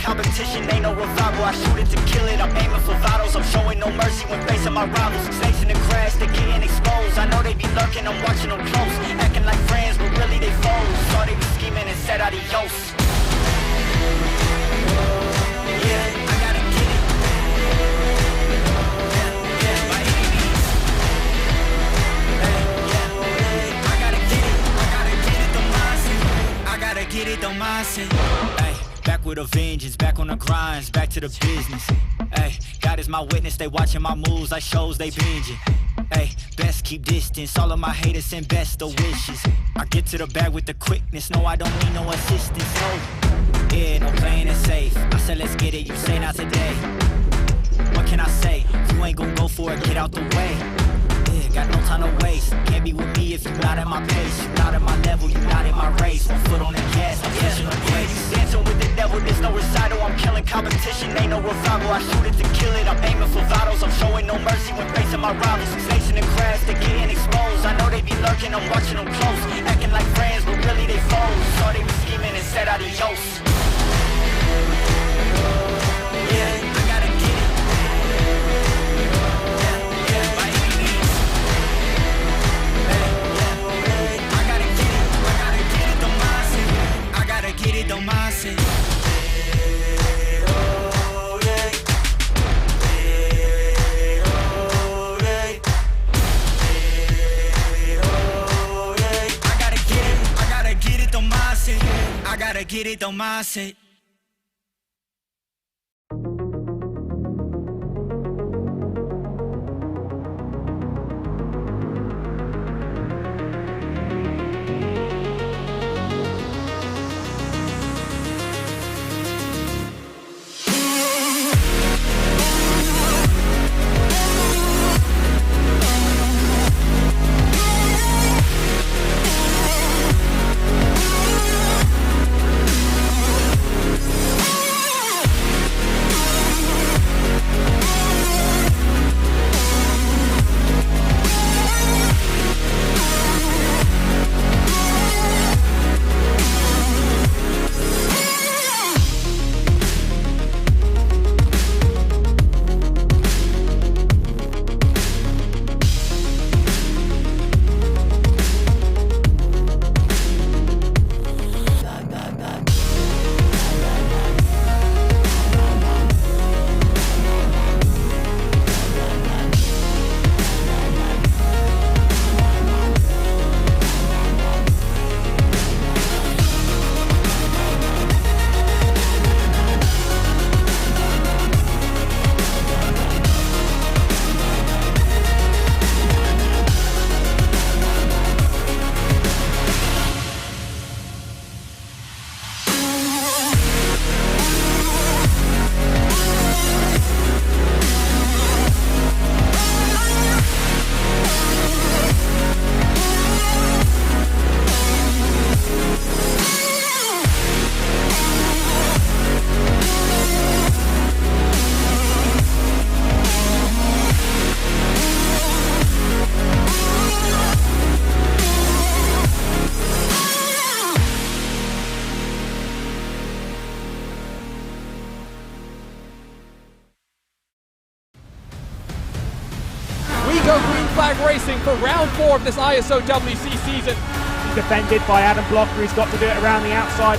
competition, ain't no revival. I shoot it to kill it, I'm aiming for vitals. I'm showing no mercy when facing my rivals. Snakes in the grass, they getting exposed. I know they be lurking, I'm watching them close. Acting like friends, but really they foes. Thought they be scheming and said adios. Yeah, I gotta get it. By any means. I gotta get it. I gotta get it, the mindset. Ay, back with a vengeance, back on the grinds, back to the business. Ay, God is my witness, they watching my moves like shows they binging. Ay, best keep distance, all of my haters send best of wishes. I get to the bag with the quickness, no I don't need no assistance, no. Yeah, no playing it safe, I said let's get it, you say not today. What can I say, you ain't gon' go for it, get out the way. Yeah, got no time to waste, can't be with me if you not at my pace. You not at my level, you not in my race. One foot on the gas, I'm pushing the brakes. Dancing with the devil, there's no recital. I'm killing competition, ain't no revival. I shoot it to kill it, I'm aiming for vitals. I'm showing no mercy when facing my rivals. Snakes in the grass, they getting exposed. I know they be lurking, I'm watching them close. Acting like friends, but really they foes. Thought they be scheming and said adios. Yeah, I gotta get it. By any means. I gotta get it, the mindset. I gotta get it, the mindset. I gotta get it, the mindset. Racing for round 4 of this ISOWC season. He's defended by Adam Blocker. He's got to do it around the outside.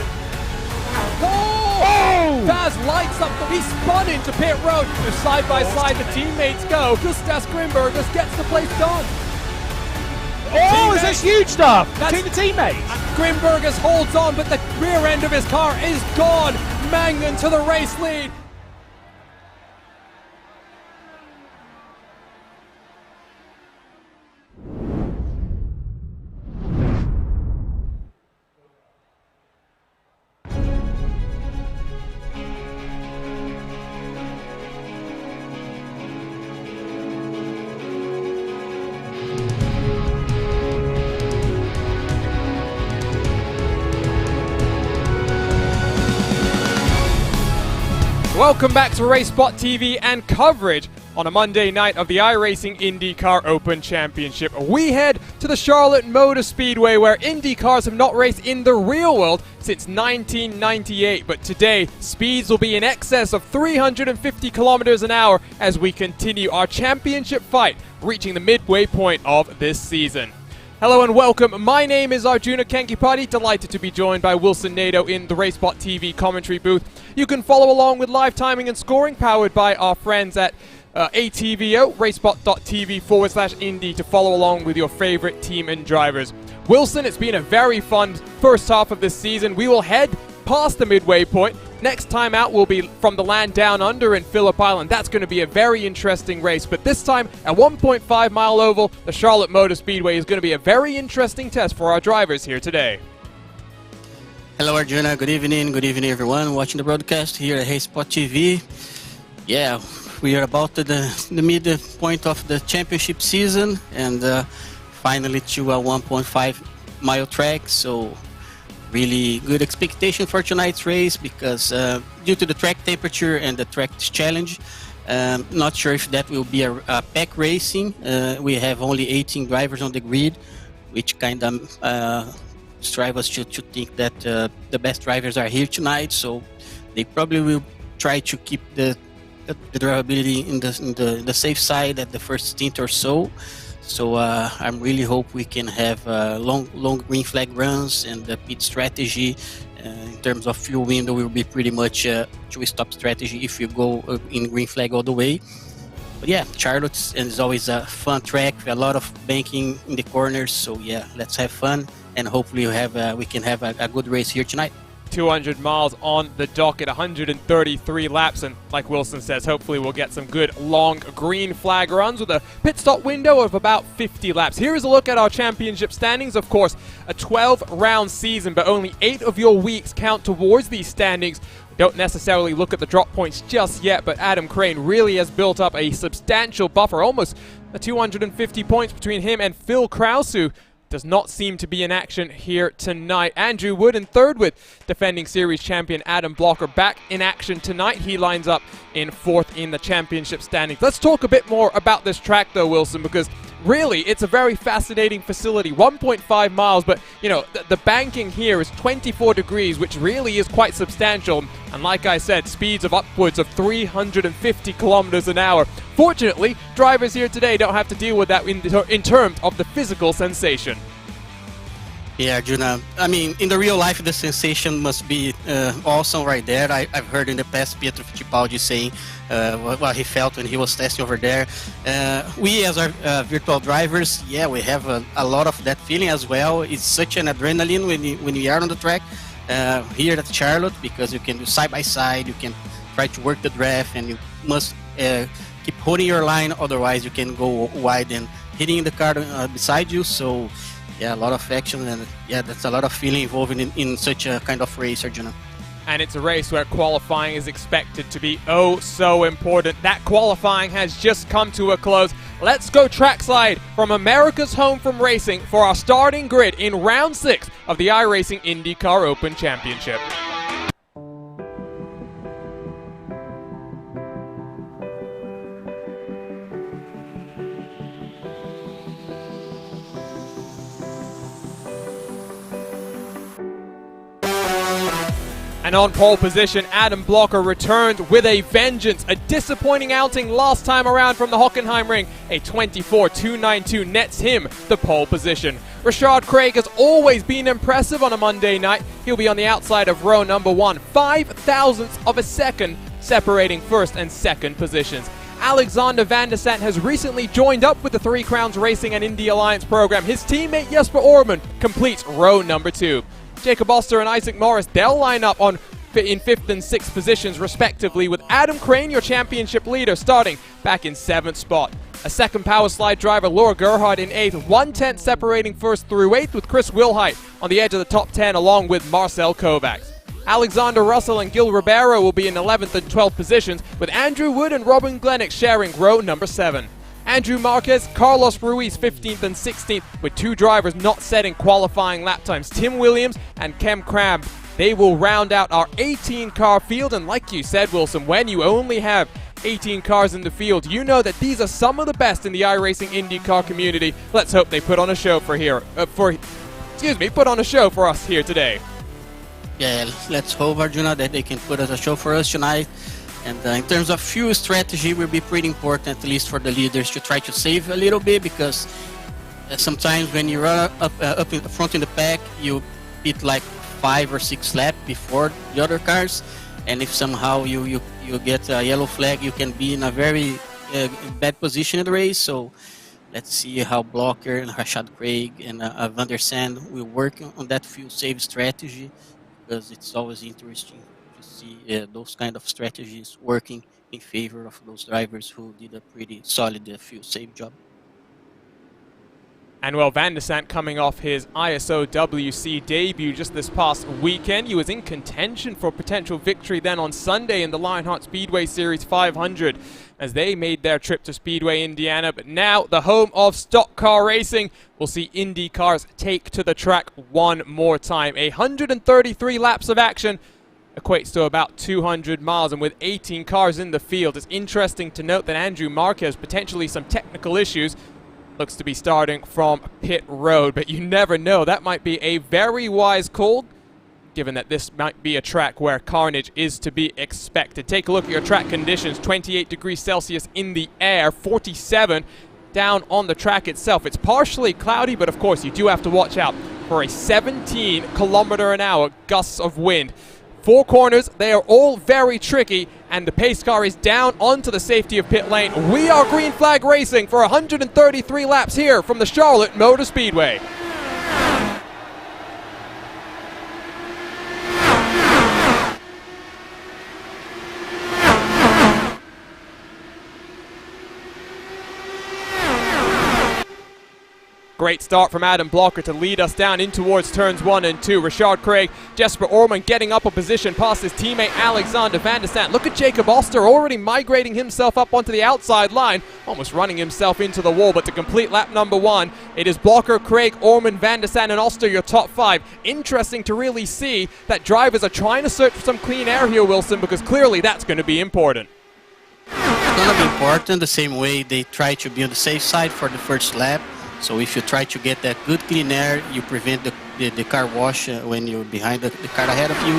Oh! Taz lights up. He spun into pit road. Side by side, the teammates go. Gustas Grimbergers gets the place done. Oh, is this huge stuff between the teammates? Grimbergers holds on, but the rear end of his car is gone. Mangan to the race lead. Welcome back to RaceSpotTV and coverage on a Monday night of the iRacing IndyCar Open Championship. We head to the Charlotte Motor Speedway, where Indy cars have not raced in the real world since 1998, but today speeds will be in excess of 350 kilometers an hour as we continue our championship fight, reaching the midway point of this season. Hello and welcome. My name is Arjuna Kankipati. Delighted to be joined by Wilson Nadeau in the RaceSpotTV commentary booth. You can follow along with live timing and scoring powered by our friends at ATVO, RaceSpot.tv/Indy, to follow along with your favorite team and drivers. Wilson, it's been a very fun first half of this season. We will head past the midway point. Next time out will be from the land down under in Phillip Island. That's going to be a very interesting race. But this time, at 1.5 mile oval, the Charlotte Motor Speedway is going to be a very interesting test for our drivers here today. Hello Arjuna, good evening everyone watching the broadcast here at RaceSpotTV. Yeah, we are about to the midpoint of the championship season and finally to a 1.5 mile track, so really good expectation for tonight's race because due to the track temperature and the track challenge, not sure if that will be a pack racing. We have only 18 drivers on the grid, which kind of strive us to think that the best drivers are here tonight, so they probably will try to keep the drivability in the safe side at the first stint or so. So I really hope we can have long green flag runs, and the pit strategy in terms of fuel window will be pretty much two stop strategy if you go in green flag all the way. But yeah, Charlotte is always a fun track, a lot of banking in the corners, so yeah, let's have fun and hopefully we can have a good race here tonight. 200 miles on the docket, 133 laps, and like Wilson says, hopefully we'll get some good long green flag runs with a pit stop window of about 50 laps. Here is a look at our championship standings. Of course, a 12-round season, but only 8 of your weeks count towards these standings. We don't necessarily look at the drop points just yet, but Adam Crane really has built up a substantial buffer, almost 250 points between him and Phil Krause, who does not seem to be in action here tonight. Andrew Wood in third with defending series champion Adam Blocker back in action tonight. He lines up in fourth in the championship standings. Let's talk a bit more about this track though, Wilson, because really it's a very fascinating facility. 1.5 miles, but you know, the banking here is 24 degrees, which really is quite substantial. And like I said, speeds of upwards of 350 kilometers an hour. Fortunately, drivers here today don't have to deal with that in terms of the physical sensation. Yeah, Arjuna, I mean, in the real life, the sensation must be awesome right there. I've heard in the past Pietro Fittipaldi saying what he felt when he was testing over there. We as our virtual drivers, yeah, we have a lot of that feeling as well. It's such an adrenaline when we are on the track here at Charlotte, because you can do side by side, you can try to work the draft, and you must keep holding your line, otherwise you can go wide and hitting the car beside you. So yeah, a lot of action, and yeah, that's a lot of feeling involved in such a kind of race, Arjuna. And it's a race where qualifying is expected to be oh so important. That qualifying has just come to a close. Let's go trackside from America's home from racing for our starting grid in round 6 of the iRacing IndyCar Open Championship. And on pole position, Adam Blocker returned with a vengeance. A disappointing outing last time around from the Hockenheimring. A 24.292 nets him the pole position. Rashad Craig has always been impressive on a Monday night. He'll be on the outside of row number 1. 5/1000ths of a second separating first and second positions. Alexander Van der Sant has recently joined up with the Three Crowns Racing and Indy Alliance program. His teammate Jesper Orman completes row number 2. Jacob Oster and Isaac Morris, they'll line up in 5th and 6th positions respectively, with Adam Crane, your championship leader, starting back in 7th spot. A second power slide driver, Laura Gerhard, in 8th, 1/10 separating 1st through 8th, with Chris Wilhite on the edge of the top 10 along with Marcel Kovacs. Alexander Russell and Gil Ribeiro will be in 11th and 12th positions, with Andrew Wood and Robin Glennick sharing row number 7. Andrew Marquez, Carlos Ruiz 15th and 16th, with 2 drivers not setting qualifying lap times, Tim Williams and Kem Cramb. They will round out our 18-car field, and like you said, Wilson, when you only have 18 cars in the field. You know that these are some of the best in the iRacing IndyCar community. Let's hope they put on a show put on a show for us here today. Yeah, let's hope, Arjuna, that they can put us a show for us tonight. And in terms of fuel strategy, will be pretty important, at least for the leaders, to try to save a little bit, because sometimes when you run up in front in the pack, you hit like 5 or 6 laps before the other cars, and if somehow you get a yellow flag, you can be in a very bad position in the race. So let's see how Blocker and Rashad Craig and Van der Sande will work on that fuel save strategy, because it's always interesting to see those kind of strategies working in favor of those drivers who did a pretty solid fuel save job. And well, Van der Sande coming off his ISO WC debut just this past weekend. He was in contention for potential victory then on Sunday in the Lionheart Speedway Series 500 as they made their trip to Speedway, Indiana. But now the home of stock car racing will see Indy cars take to the track one more time. 133 laps of action equates to about 200 miles, and with 18 cars in the field, it's interesting to note that Andrew Marquez, potentially some technical issues, looks to be starting from pit road, but you never know. That might be a very wise call, given that this might be a track where carnage is to be expected. Take a look at your track conditions. 28 degrees Celsius in the air, 47 down on the track itself. It's partially cloudy, but of course you do have to watch out for a 17-kilometer-an-hour gusts of wind. 4 corners, they are all very tricky, and the pace car is down onto the safety of pit lane. We are green flag racing for 133 laps here from the Charlotte Motor Speedway. Great start from Adam Blocker to lead us down in towards turns 1 and 2. Rashad Craig, Jesper Orman getting up a position past his teammate Alexander Van der Sande. Look at Jacob Oster already migrating himself up onto the outside line, almost running himself into the wall. But to complete lap number 1, it is Blocker, Craig, Orman, Van der Sande and Oster, your top 5. Interesting to really see that drivers are trying to search for some clean air here, Wilson, because clearly that's going to be important. It's going to be important the same way they try to be on the safe side for the first lap. So if you try to get that good clean air, you prevent the car wash when you're behind the car ahead of you.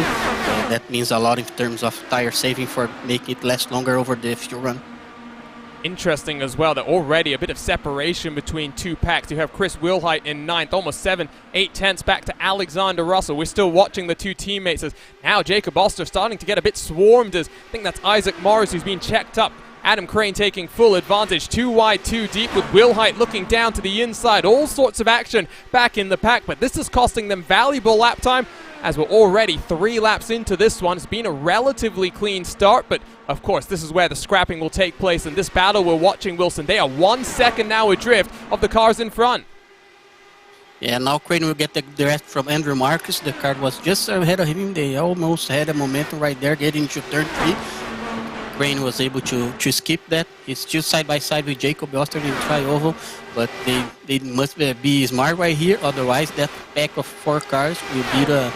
That means a lot in terms of tire saving for making it last longer over the fuel run. Interesting as well that already a bit of separation between two packs. You have Chris Wilhite in 9th, almost 7-8 tenths back to Alexander Russell. We're still watching the two teammates as now Jacob Oster starting to get a bit swarmed, as I think that's Isaac Morris who's been checked up. Adam Crane taking full advantage, 2 wide, 2 deep, with Wilhite looking down to the inside. All sorts of action back in the pack, but this is costing them valuable lap time as we're already 3 laps into this one. It's been a relatively clean start, but of course this is where the scrapping will take place. In this battle we're watching, Wilson, they are 1 second now adrift of the cars in front. Yeah, now Crane will get the rest from Andrew Marquez. The car was just ahead of him. They almost had a momentum right there getting into turn 3. Crane was able to skip that. He's still side by side with Jacob Oster in the tri-oval, but they must be smart right here, otherwise that pack of 4 cars will be a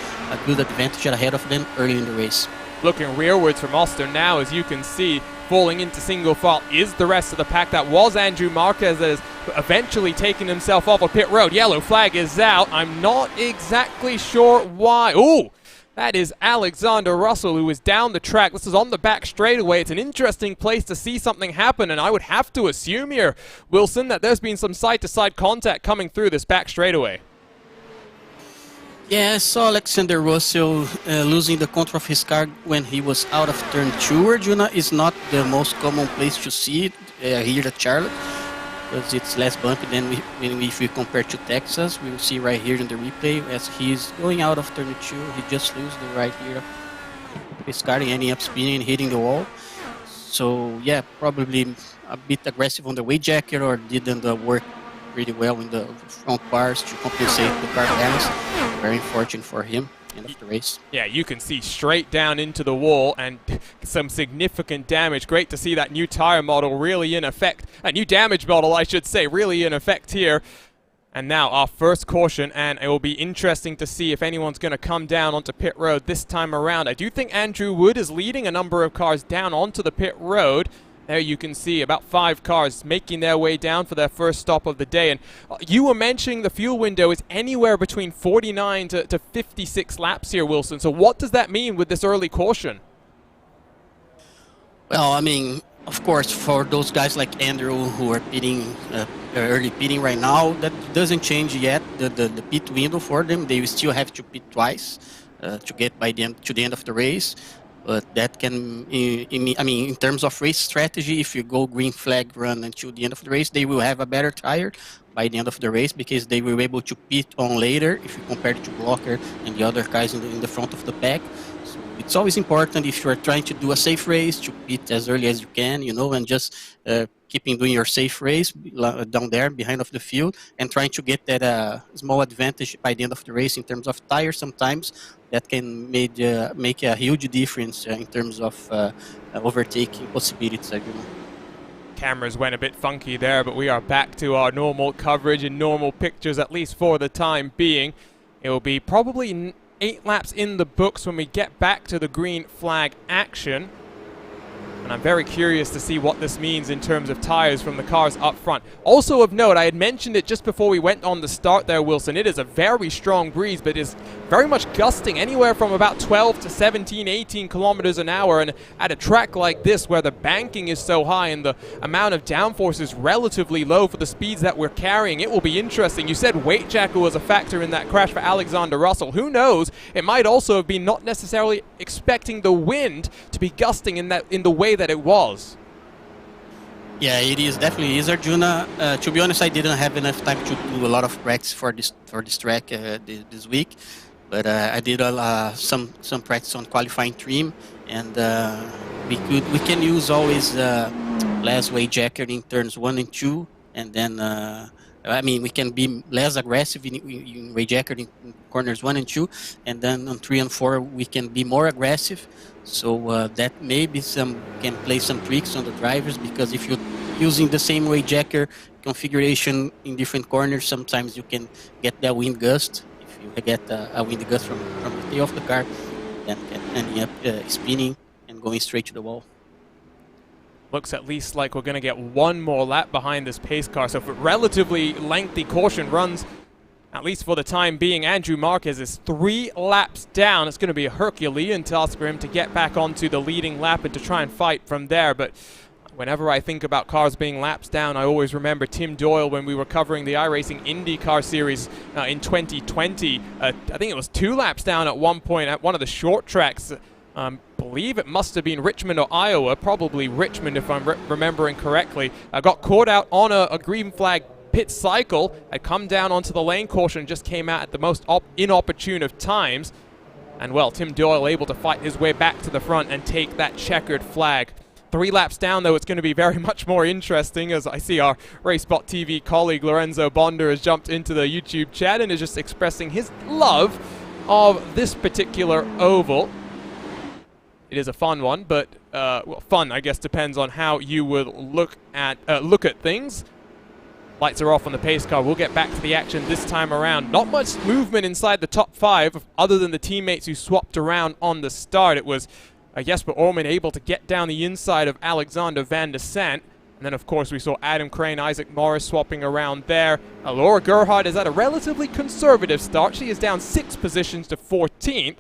good advantage ahead of them early in the race. Looking rearwards from Oster now, as you can see, falling into single file is the rest of the pack. That was Andrew Marquez that has eventually taken himself off of pit road. Yellow flag is out. I'm not exactly sure why. Ooh! That is Alexander Russell, who is down the track. This is on the back straightaway. It's an interesting place to see something happen, and I would have to assume here, Wilson, that there's been some side-to-side contact coming through this back straightaway. Yeah, I saw Alexander Russell losing the control of his car when he was out of turn 2. Arjuna is not the most common place to see it here at Charlotte, because it's less bumpy than if we compare to Texas. We will see right here in the replay as he's going out of turn 2. He just loses the right here of his car, ending up spinning and hitting the wall. So yeah, probably a bit aggressive on the weight jacket, or didn't work really well in the front bars to compensate the car balance. Very unfortunate for him. End of the race. Yeah, you can see straight down into the wall and some significant damage. Great to see that new tire model really in effect. A new damage model, I should say, really in effect here. And now our first caution, and it will be interesting to see if anyone's going to come down onto pit road this time around. I do think Andrew Wood is leading a number of cars down onto the pit road. There you can see about 5 cars making their way down for their first stop of the day. And you were mentioning the fuel window is anywhere between 49 to 56 laps here, Wilson. So what does that mean with this early caution? Well, I mean, of course, for those guys like Andrew who are pitting, early pitting right now, that doesn't change yet the pit window for them. They will still have to pit twice to get to the end of the race. But that can, I mean, in terms of race strategy, if you go green flag run until the end of the race, they will have a better tire by the end of the race because they will be able to pit on later if you compare it to Blocker and the other guys in the front of the pack. So it's always important if you are trying to do a safe race to pit as early as you can, you know, and just keeping doing your safe race down there behind of the field and trying to get that small advantage by the end of the race in terms of tires. Sometimes that can make a huge difference in terms of overtaking possibilities. Cameras went a bit funky there, but we are back to our normal coverage and normal pictures, at least for the time being. It will be probably 8 laps in the books when we get back to the green flag action. And I'm very curious to see what this means in terms of tires from the cars up front. Also of note, I had mentioned it just before we went on the start there, Wilson. It is a very strong breeze, but is very much gusting anywhere from about 12 to 17, 18 kilometers an hour. And at a track like this where the banking is so high and the amount of downforce is relatively low for the speeds that we're carrying, it will be interesting. You said weight jacker was a factor in that crash for Alexander Russell. Who knows? It might also have been not necessarily expecting the wind to be gusting in the way that it was. Yeah, it is definitely is, Arjuna. To be honest, I didn't have enough time to do a lot of practice for this track this week, but I did some practice on qualifying trim, and we can use always less weight jacker in turns 1 and 2, and then I mean we can be less aggressive in weight jacker in corners 1 and 2, and then on 3 and 4 we can be more aggressive. So that maybe can play some tricks on the drivers, because if you're using the same weight jacker configuration in different corners, sometimes you can get that wind gust. If you get a wind gust from the tail of the car, then ending up spinning and going straight to the wall. Looks at least like we're going to get one more lap behind this pace car. So for relatively lengthy caution runs, at least for the time being, Andrew Marquez is 3 laps down. It's going to be a Herculean task for him to get back onto the leading lap and to try and fight from there. But whenever I think about cars being laps down, I always remember Tim Doyle when we were covering the iRacing IndyCar series in 2020. I think it was 2 laps down at one point at one of the short tracks. Believe it must have been Richmond or Iowa, probably Richmond if I'm remembering correctly. Got caught out on a green flag pit cycle, had come down onto the lane caution, just came out at the most inopportune of times. And well, Tim Doyle able to fight his way back to the front and take that checkered flag. 3 laps down, though, it's going to be very much more interesting, as I see our RaceSpotTV colleague Lorenzo Bonder has jumped into the YouTube chat and is just expressing his love of this particular oval. It is a fun one, but well, fun, I guess, depends on how you would look at things. Lights are off on the pace car. We'll get back to the action this time around. Not much movement inside the top 5 other than the teammates who swapped around on the start. It was Jesper Orman able to get down the inside of Alexander Van der Sant. And then, of course, we saw Adam Crane, Isaac Morris swapping around there. Laura Gerhardt is at a relatively conservative start. She is down 6 positions to 14th.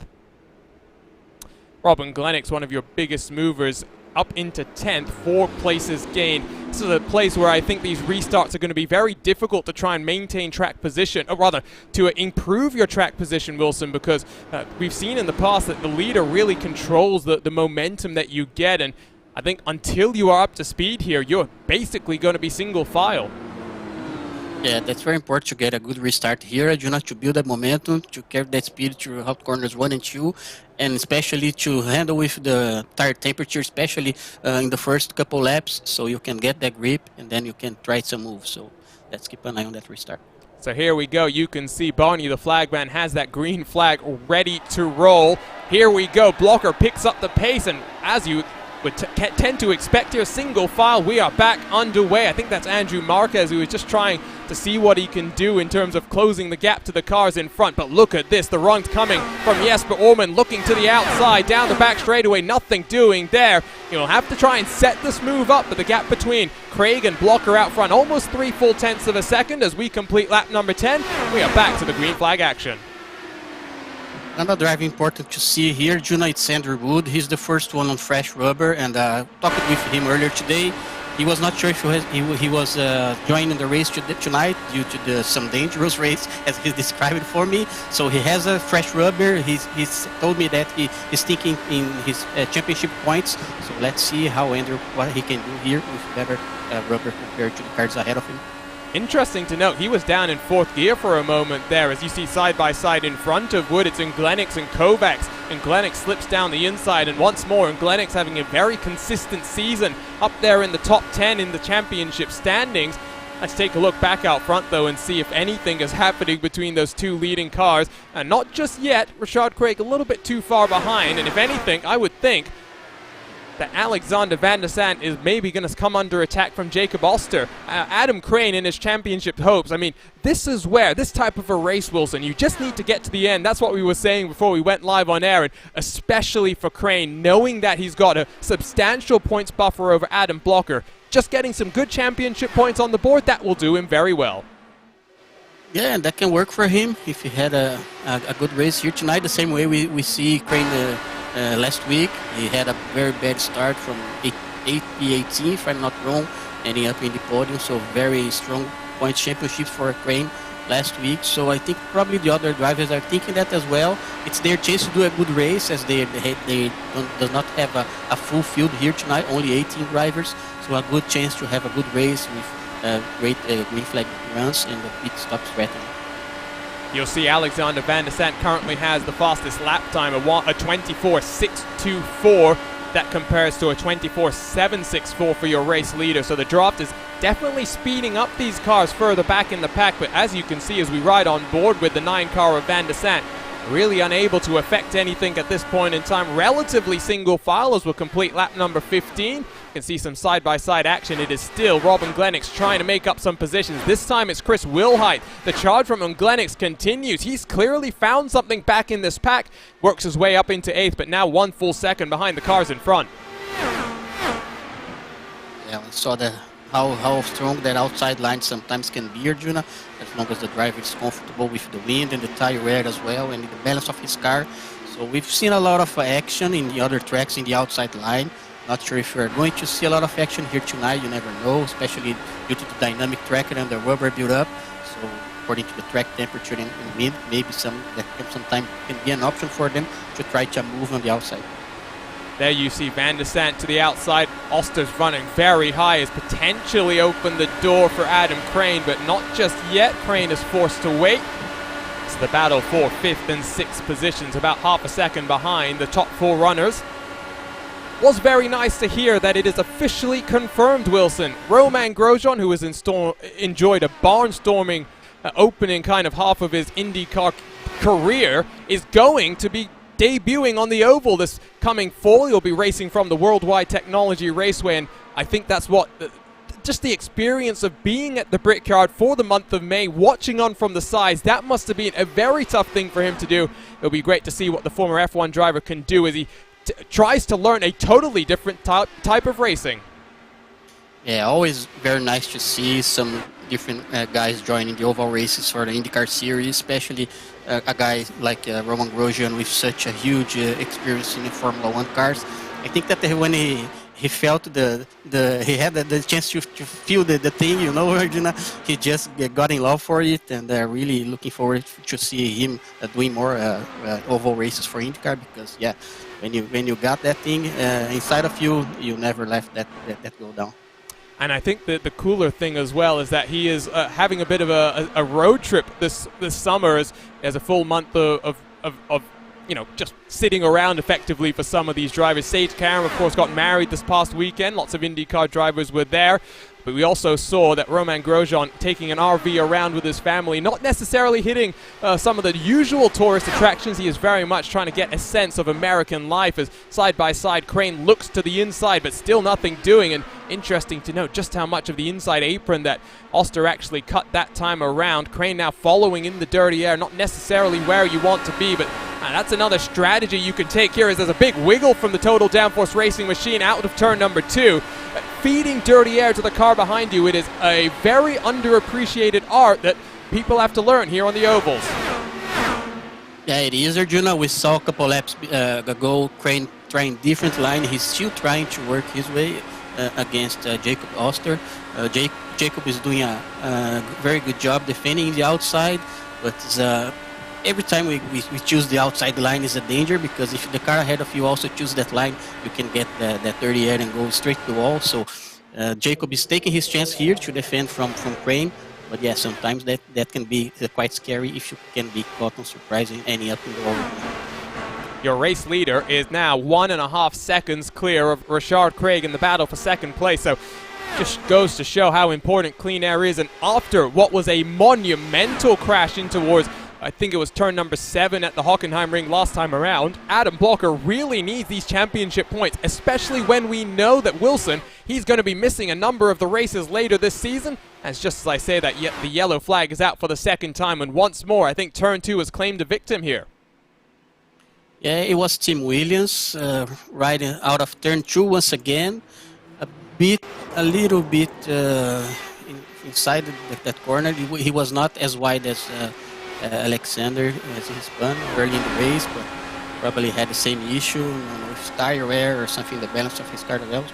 Robin Glennick's one of your biggest movers, up into 10th, 4 places gained. This is a place where I think these restarts are going to be very difficult to try and maintain track position, or rather, to improve your track position, Wilson, because we've seen in the past that the leader really controls the momentum that you get, and I think until you are up to speed here, you're basically going to be single file. Yeah, that's very important to get a good restart here, to build that momentum, to carry that speed through hot corners 1 and 2, and especially to handle with the tire temperature, especially in the first couple laps, so you can get that grip and then you can try some moves. So let's keep an eye on that restart. So here we go. You can see Barney, the flagman, has that green flag ready to roll. Here we go. Blocker picks up the pace, and as you would tend to expect here, single file, we are back underway. I think that's Andrew Marquez, who is just trying to see what he can do in terms of closing the gap to the cars in front. But look at this, the run coming from Jesper Orman, looking to the outside, down the back straightaway, nothing doing there. He'll have to try and set this move up, but the gap between Craig and Blocker out front, almost 3 full tenths of a second as we complete lap number 10. We are back to the green flag action. Another driver important to see here, Juna, it's Andrew Wood. He's the first one on fresh rubber, and talked with him earlier today. He was not sure if he was joining the race tonight due to some dangerous race, as he described it for me. So he has a fresh rubber. He's told me that he's thinking in his championship points. So let's see how Andrew, what he can do here with better rubber compared to the cars ahead of him. Interesting to note, he was down in 4th gear for a moment there. As you see side by side in front of Wood, it's Nglenix and Kovacs. And Nglenix slips down the inside, and once more, Nglenix having a very consistent season up there in the top 10 in the championship standings. Let's take a look back out front, though, and see if anything is happening between those two leading cars. And not just yet. Richard Craig a little bit too far behind, and if anything, I would think that Alexander Van der Sant is maybe going to come under attack from Jacob Oster. Adam Crane in his championship hopes. I mean, this is where, this type of a race, Wilson, you just need to get to the end. That's what we were saying before we went live on air, and especially for Crane, knowing that he's got a substantial points buffer over Adam Blocker. Just getting some good championship points on the board, that will do him very well. Yeah, and that can work for him if he had a good race here tonight, the same way we see Crane last week. He had a very bad start from 18, if I'm not wrong, ending up in the podium. So very strong points championship for Crane last week. So I think probably the other drivers are thinking that as well. It's their chance to do a good race, as they does not have a full field here tonight, only 18 drivers. So a good chance to have a good race with great green flag runs and the pit stop strategy. You'll see Alexander Van der Sant currently has the fastest lap time, a 24.624. That compares to a 24.764 for your race leader. So the draft is definitely speeding up these cars further back in the pack. But as you can see, as we ride on board with the 9 car of Van der Sant, really unable to affect anything at this point in time. Relatively single file as we'll complete lap number 15. You can see some side-by-side action. It is still Robin Nglenix trying to make up some positions. This time it's Chris Wilhite. The charge from Nglenix continues. He's clearly found something back in this pack. Works his way up into 8th, but now 1 full second behind the cars in front. Yeah, we saw how strong that outside line sometimes can be, Arjuna, as long as the driver is comfortable with the wind and the tire wear as well, and the balance of his car. So we've seen a lot of action in the other tracks in the outside line. Not sure if we're going to see a lot of action here tonight. You never know, especially due to the dynamic tracker and the rubber build-up. So according to the track temperature and wind, maybe sometime can be an option for them to try to move on the outside. There you see Van der Sant to the outside. Oster's running very high, has potentially opened the door for Adam Crane, but not just yet. Crane is forced to wait. It's the battle for 5th and 6th positions, about half a second behind the top 4 runners. Was very nice to hear that it is officially confirmed, Wilson. Romain Grosjean, who has enjoyed a barnstorming opening kind of half of his IndyCar career, is going to be debuting on the oval this coming fall. He'll be racing from the Worldwide Technology Raceway, and I think that's what just the experience of being at the Brickyard for the month of May, watching on from the sides, that must have been a very tough thing for him to do. It'll be great to see what the former F1 driver can do as he tries to learn a totally different type of racing. Yeah, always very nice to see some different guys joining the oval races for the IndyCar series, especially a guy like Romain Grosjean with such a huge experience in the Formula 1 cars. I think that when he felt he had the chance to feel the thing, you know, Arjuna, he just got in love for it, and really looking forward to see him doing more oval races for IndyCar, because yeah, when you got that thing inside of you, you never let that go down. And I think that the cooler thing as well is that he is having a bit of a road trip this summer as a full month of you know, just sitting around effectively for some of these drivers. Sage Karam, of course, got married this past weekend. Lots of IndyCar drivers were there. But we also saw that Romain Grosjean taking an RV around with his family, not necessarily hitting some of the usual tourist attractions. He is very much trying to get a sense of American life as side-by-side Crane looks to the inside, but still nothing doing. And interesting to note just how much of the inside apron that Oster actually cut that time around. Crane now following in the dirty air, not necessarily where you want to be, but that's another strategy you can take here, as there's a big wiggle from the total downforce racing machine out of turn number 2. Feeding dirty air to the car behind you, it is a very underappreciated art that people have to learn here on the ovals. Yeah, it is, Arjuna. We saw a couple laps ago, Crane trying different line. He's still trying to work his way against Jacob Oster. Jacob is doing a very good job defending the outside, but every time we choose the outside line is a danger, because if the car ahead of you also choose that line, you can get that dirty air and go straight to the wall. So Jacob is taking his chance here to defend from Crane. But yeah, sometimes that can be quite scary if you can be caught on surprise and ending up in the wall. Your race leader is now 1.5 seconds clear of Rashard Craig in the battle for second place. So just goes to show how important clean air is. And after what was a monumental crash in towards, I think it was turn number 7 at the Hockenheimring last time around, Adam Blocker really needs these championship points, especially when we know that Wilson, he's going to be missing a number of the races later this season. As just as I say that, the yellow flag is out for the second time, and once more, I think turn 2 has claimed a victim here. Yeah, it was Tim Williams riding out of turn 2 once again. A little bit inside that corner. He was not as wide as Alexander as he spun early in the race, but probably had the same issue, with tire wear or something, the balance of his car develops.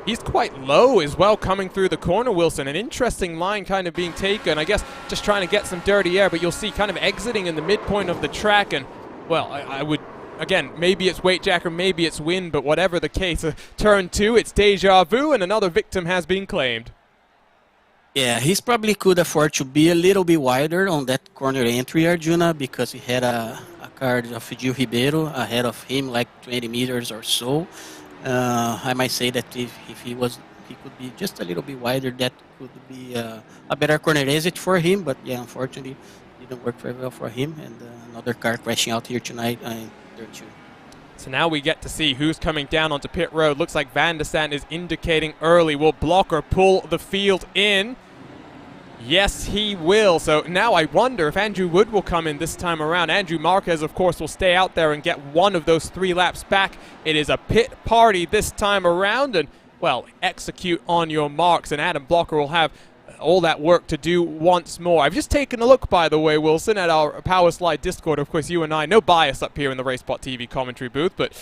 He's quite low as well coming through the corner, Wilson. An interesting line kind of being taken. I guess just trying to get some dirty air, but you'll see kind of exiting in the midpoint of the track. And, well, I would, again, maybe it's weight jack or maybe it's wind, but whatever the case, turn 2, it's deja vu, and another victim has been claimed. Yeah, he's probably could afford to be a little bit wider on that corner entry, Arjuna, because he had a car of Gil Ribeiro ahead of him, like 20 meters or so. I might say that if he could be just a little bit wider, that could be a better corner exit for him. But yeah, unfortunately, it didn't work very well for him. And another car crashing out here tonight in turn 2. So now we get to see who's coming down onto pit road. Looks like Van de Sant is indicating early. Will Blocker pull the field in? Yes, he will. So now I wonder if Andrew Wood will come in this time around. Andrew Marquez, of course, will stay out there and get one of those 3 laps back. It is a pit party this time around. And, well, execute on your marks. And Adam Blocker will have all that work to do once more. I've just taken a look, by the way, Wilson, at our Power Slide Discord. Of course, you and I, no bias up here in the RaceSpotTV commentary booth, but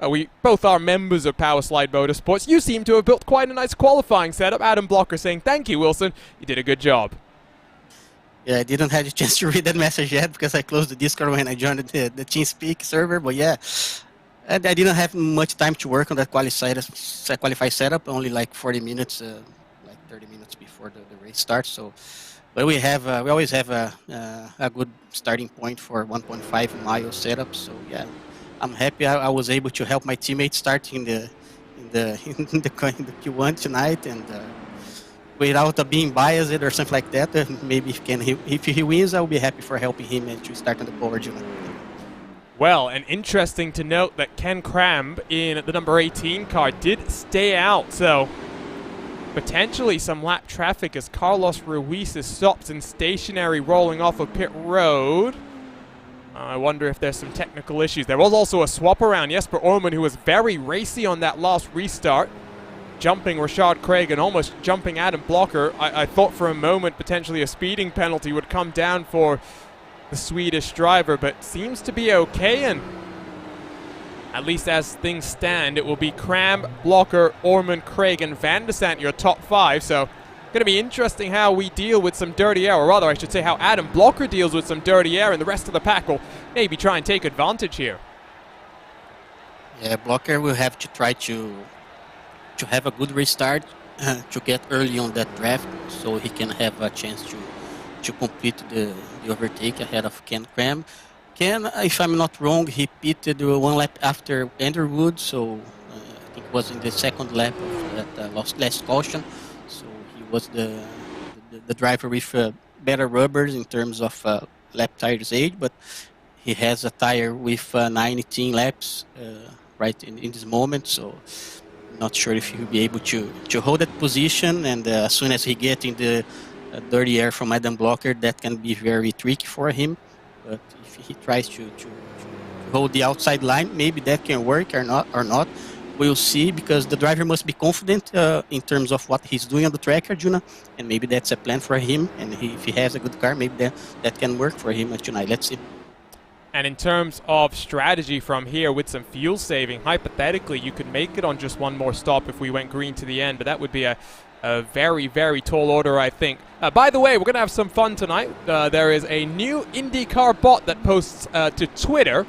we both are members of Power Slide Motorsports. You seem to have built quite a nice qualifying setup. Adam Blocker saying, thank you, Wilson. You did a good job. Yeah, I didn't have a chance to read that message yet because I closed the Discord when I joined the TeamSpeak server, but yeah. And I didn't have much time to work on that qualify setup, only like 40 minutes, like 30 minutes before the race starts. So, but we always have a good starting point for 1.5 mile setup. So yeah, I'm happy I was able to help my teammates start in the Q1 tonight, and without being biased or something like that, maybe if he wins, I'll be happy for helping him and to start on the pole. Well, and interesting to note that Ken Cramb in the number 18 car did stay out, so potentially some lap traffic as Carlos Ruiz is stopped and stationary rolling off of pit road. I wonder if there's some technical issues. There was also a swap around. Jesper Orman, who was very racy on that last restart, jumping Rashard Craig and almost jumping Adam Blocker. I thought for a moment potentially a speeding penalty would come down for the Swedish driver, but seems to be okay. And at least as things stand, it will be Cram, Blocker, Orman, Craig, and Van de Sant, your top 5. So going to be interesting how we deal with some dirty air, or rather I should say how Adam Blocker deals with some dirty air, and the rest of the pack will maybe try and take advantage here. Yeah, Blocker will have to try to have a good restart to get early on that draft, so he can have a chance to complete the overtake ahead of Ken Cram. Ken, if I'm not wrong, he pitted 1 lap after Andrew Wood, so I think it was in the 2nd lap of that last caution. So he was the driver with better rubbers in terms of lap tires age, but he has a tire with 19 laps right in this moment. So not sure if he'll be able to hold that position. And as soon as he gets in the dirty air from Adam Blocker, that can be very tricky for him. But if he tries to hold the outside line, maybe that can work or not. We'll see, because the driver must be confident in terms of what he's doing on the track, Arjuna, and maybe that's a plan for him. And if he has a good car, maybe that can work for him tonight. Let's see. And in terms of strategy from here, with some fuel saving, hypothetically, you could make it on just one more stop if we went green to the end, but that would be a very, very tall order, I think. By the way, we're going to have some fun tonight. There is a new IndyCar bot that posts to Twitter.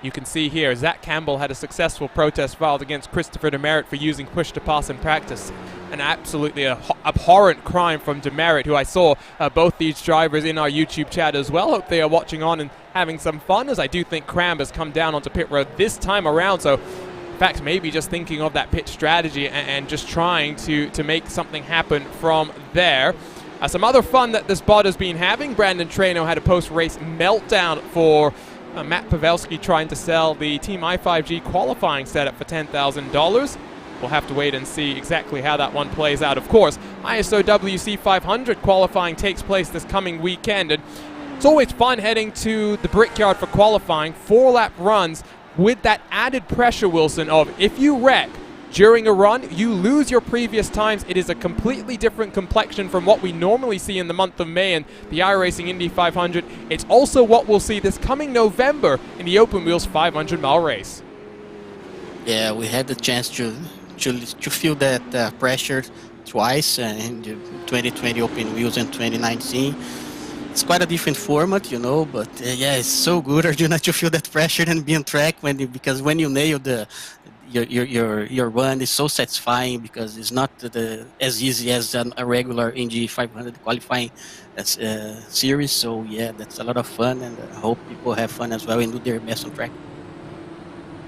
You can see here, Zach Campbell had a successful protest filed against Christopher Demerit for using push-to-pass in practice. An absolutely abhorrent crime from Demerit, who I saw both these drivers in our YouTube chat as well. Hope they are watching on and having some fun, as I do think Cram has come down onto pit road this time around. So, in fact, maybe just thinking of that pit strategy and just trying to make something happen from there. Some other fun that this bot has been having. Brandon Trano had a post-race meltdown for Matt Pavelski trying to sell the Team i5G qualifying setup for $10,000. We'll have to wait and see exactly how that one plays out. Of course, ISO WC 500 qualifying takes place this coming weekend, and it's always fun heading to the Brickyard for qualifying. 4-lap runs with that added pressure, Wilson, of if you wreck during a run, you lose your previous times. It is a completely different complexion from what we normally see in the month of May in the iRacing Indy 500. It's also what we'll see this coming November in the Open Wheels 500-mile race. Yeah, we had the chance to feel that pressure twice in the 2020 Open Wheels and 2019. It's quite a different format, you know, but yeah, it's so good, Arjuna, to feel that pressure and be on track because when you nail your run is so satisfying, because it's not as easy as a regular Indy 500 qualifying series. So yeah, that's a lot of fun, and I hope people have fun as well and do their best on track.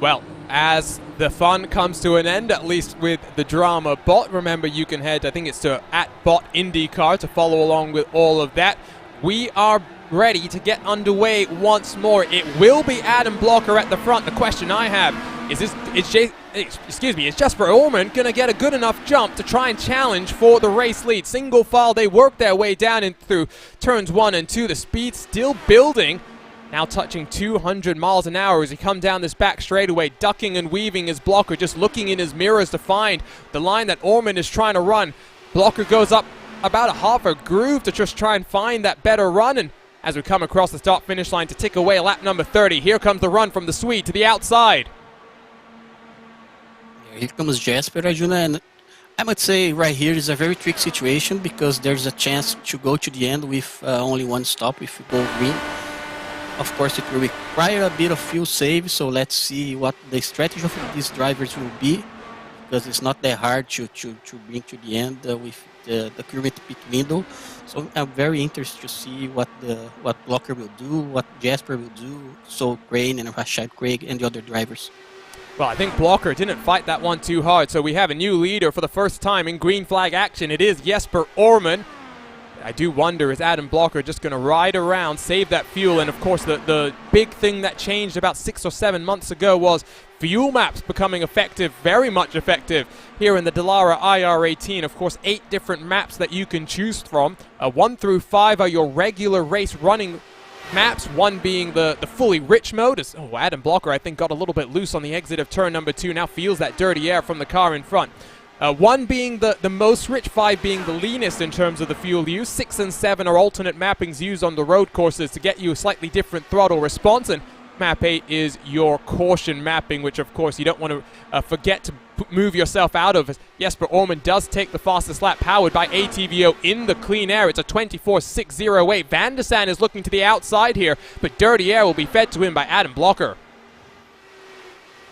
Well, as the fun comes to an end, at least with the drama bot, remember you can head, I think it's to @BotIndyCar to follow along with all of that. We are ready to get underway once more. It will be Adam Blocker at the front. The question I have is Jesper Orman going to get a good enough jump to try and challenge for the race lead? Single file, they work their way down in through turns 1 and 2. The speed still building, now touching 200 miles an hour as he comes down this back straightaway, ducking and weaving his Blocker, just looking in his mirrors to find the line that Orman is trying to run. Blocker goes up about a half a groove to just try and find that better run, and as we come across the start-finish line to tick away lap number 30, here comes the run from the Swede to the outside. Here comes Jesper, Arjuna, and I would say right here is a very tricky situation, because there's a chance to go to the end with only one stop if you go green. Of course, it will require a bit of fuel save, so let's see what the strategy of these drivers will be, because it's not that hard to bring to the end with the current pit window. So I'm very interested to see what Blocker will do, what Jesper will do, so Crane and Rashad Craig and the other drivers. Well, I think Blocker didn't fight that one too hard, so we have a new leader for the first time in green flag action. It is Jesper Orman. I do wonder, is Adam Blocker just going to ride around, save that fuel? And of course, the big thing that changed about 6 or 7 months ago was fuel maps becoming effective, very much effective, here in the Dallara IR18. Of course, 8 different maps that you can choose from. 1 through 5 are your regular race running maps, 1 being the fully rich mode. Adam Blocker, I think, got a little bit loose on the exit of turn number 2, now feels that dirty air from the car in front. 1 being the most rich, 5 being the leanest in terms of the fuel use. 6 and 7 are alternate mappings used on the road courses to get you a slightly different throttle response. And map 8 is your caution mapping, which of course you don't want to forget to move yourself out of. Jesper Orman does take the fastest lap, powered by ATVO in the clean air. It's a 24.608. Van der Sande is looking to the outside here, but dirty air will be fed to him by Adam Blocker.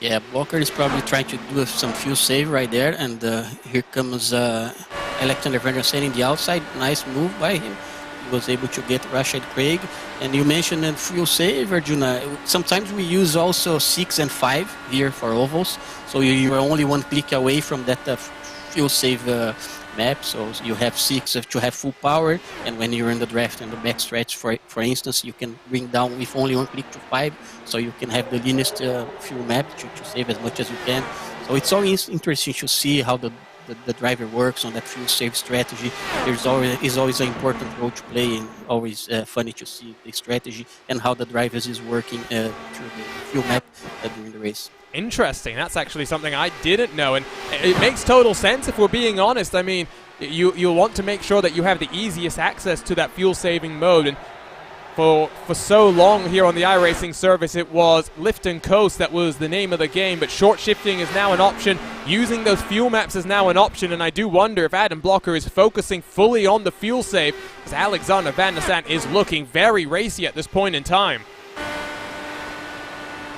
Yeah, Blocker is probably trying to do some fuel save right there, and here comes Alexander Van der Sande in the outside. Nice move by him. He was able to get Rashad Craig. And you mentioned fuel save, Arjuna. Sometimes we use also 6 and 5 here for ovals, so you're only 1 click away from that fuel save map, so you have 6 to have full power, and when you're in the draft and the backstretch, for instance, you can bring down with only 1 click to 5, so you can have the leanest fuel map to save as much as you can. So it's always interesting to see how the driver works on that fuel save strategy. There's always an important role to play, and always funny to see the strategy and how the drivers is working through the fuel map during the race. Interesting. That's actually something I didn't know, and it makes total sense if we're being honest. I mean, you want to make sure that you have the easiest access to that fuel-saving mode, and for so long here on the iRacing service, it was lift and coast that was the name of the game, but short shifting is now an option. Using those fuel maps is now an option, and I do wonder if Adam Blocker is focusing fully on the fuel save, because Alexander Van der Sant is looking very racy at this point in time.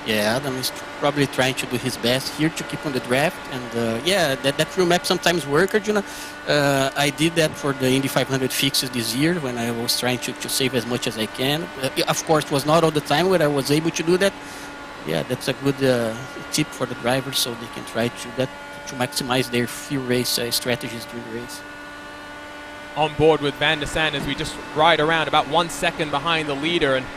Yeah, Adam is probably trying to do his best here to keep on the draft, and yeah, that fuel map sometimes works, Arjuna. I did that for the Indy 500 fixes this year when I was trying to save as much as I can. Of course, it was not all the time where I was able to do that. Yeah, that's a good tip for the drivers, so they can try to do that to maximize their fuel race strategies during the race. On board with Van der Sant as we just ride around about 1 second behind the leader, and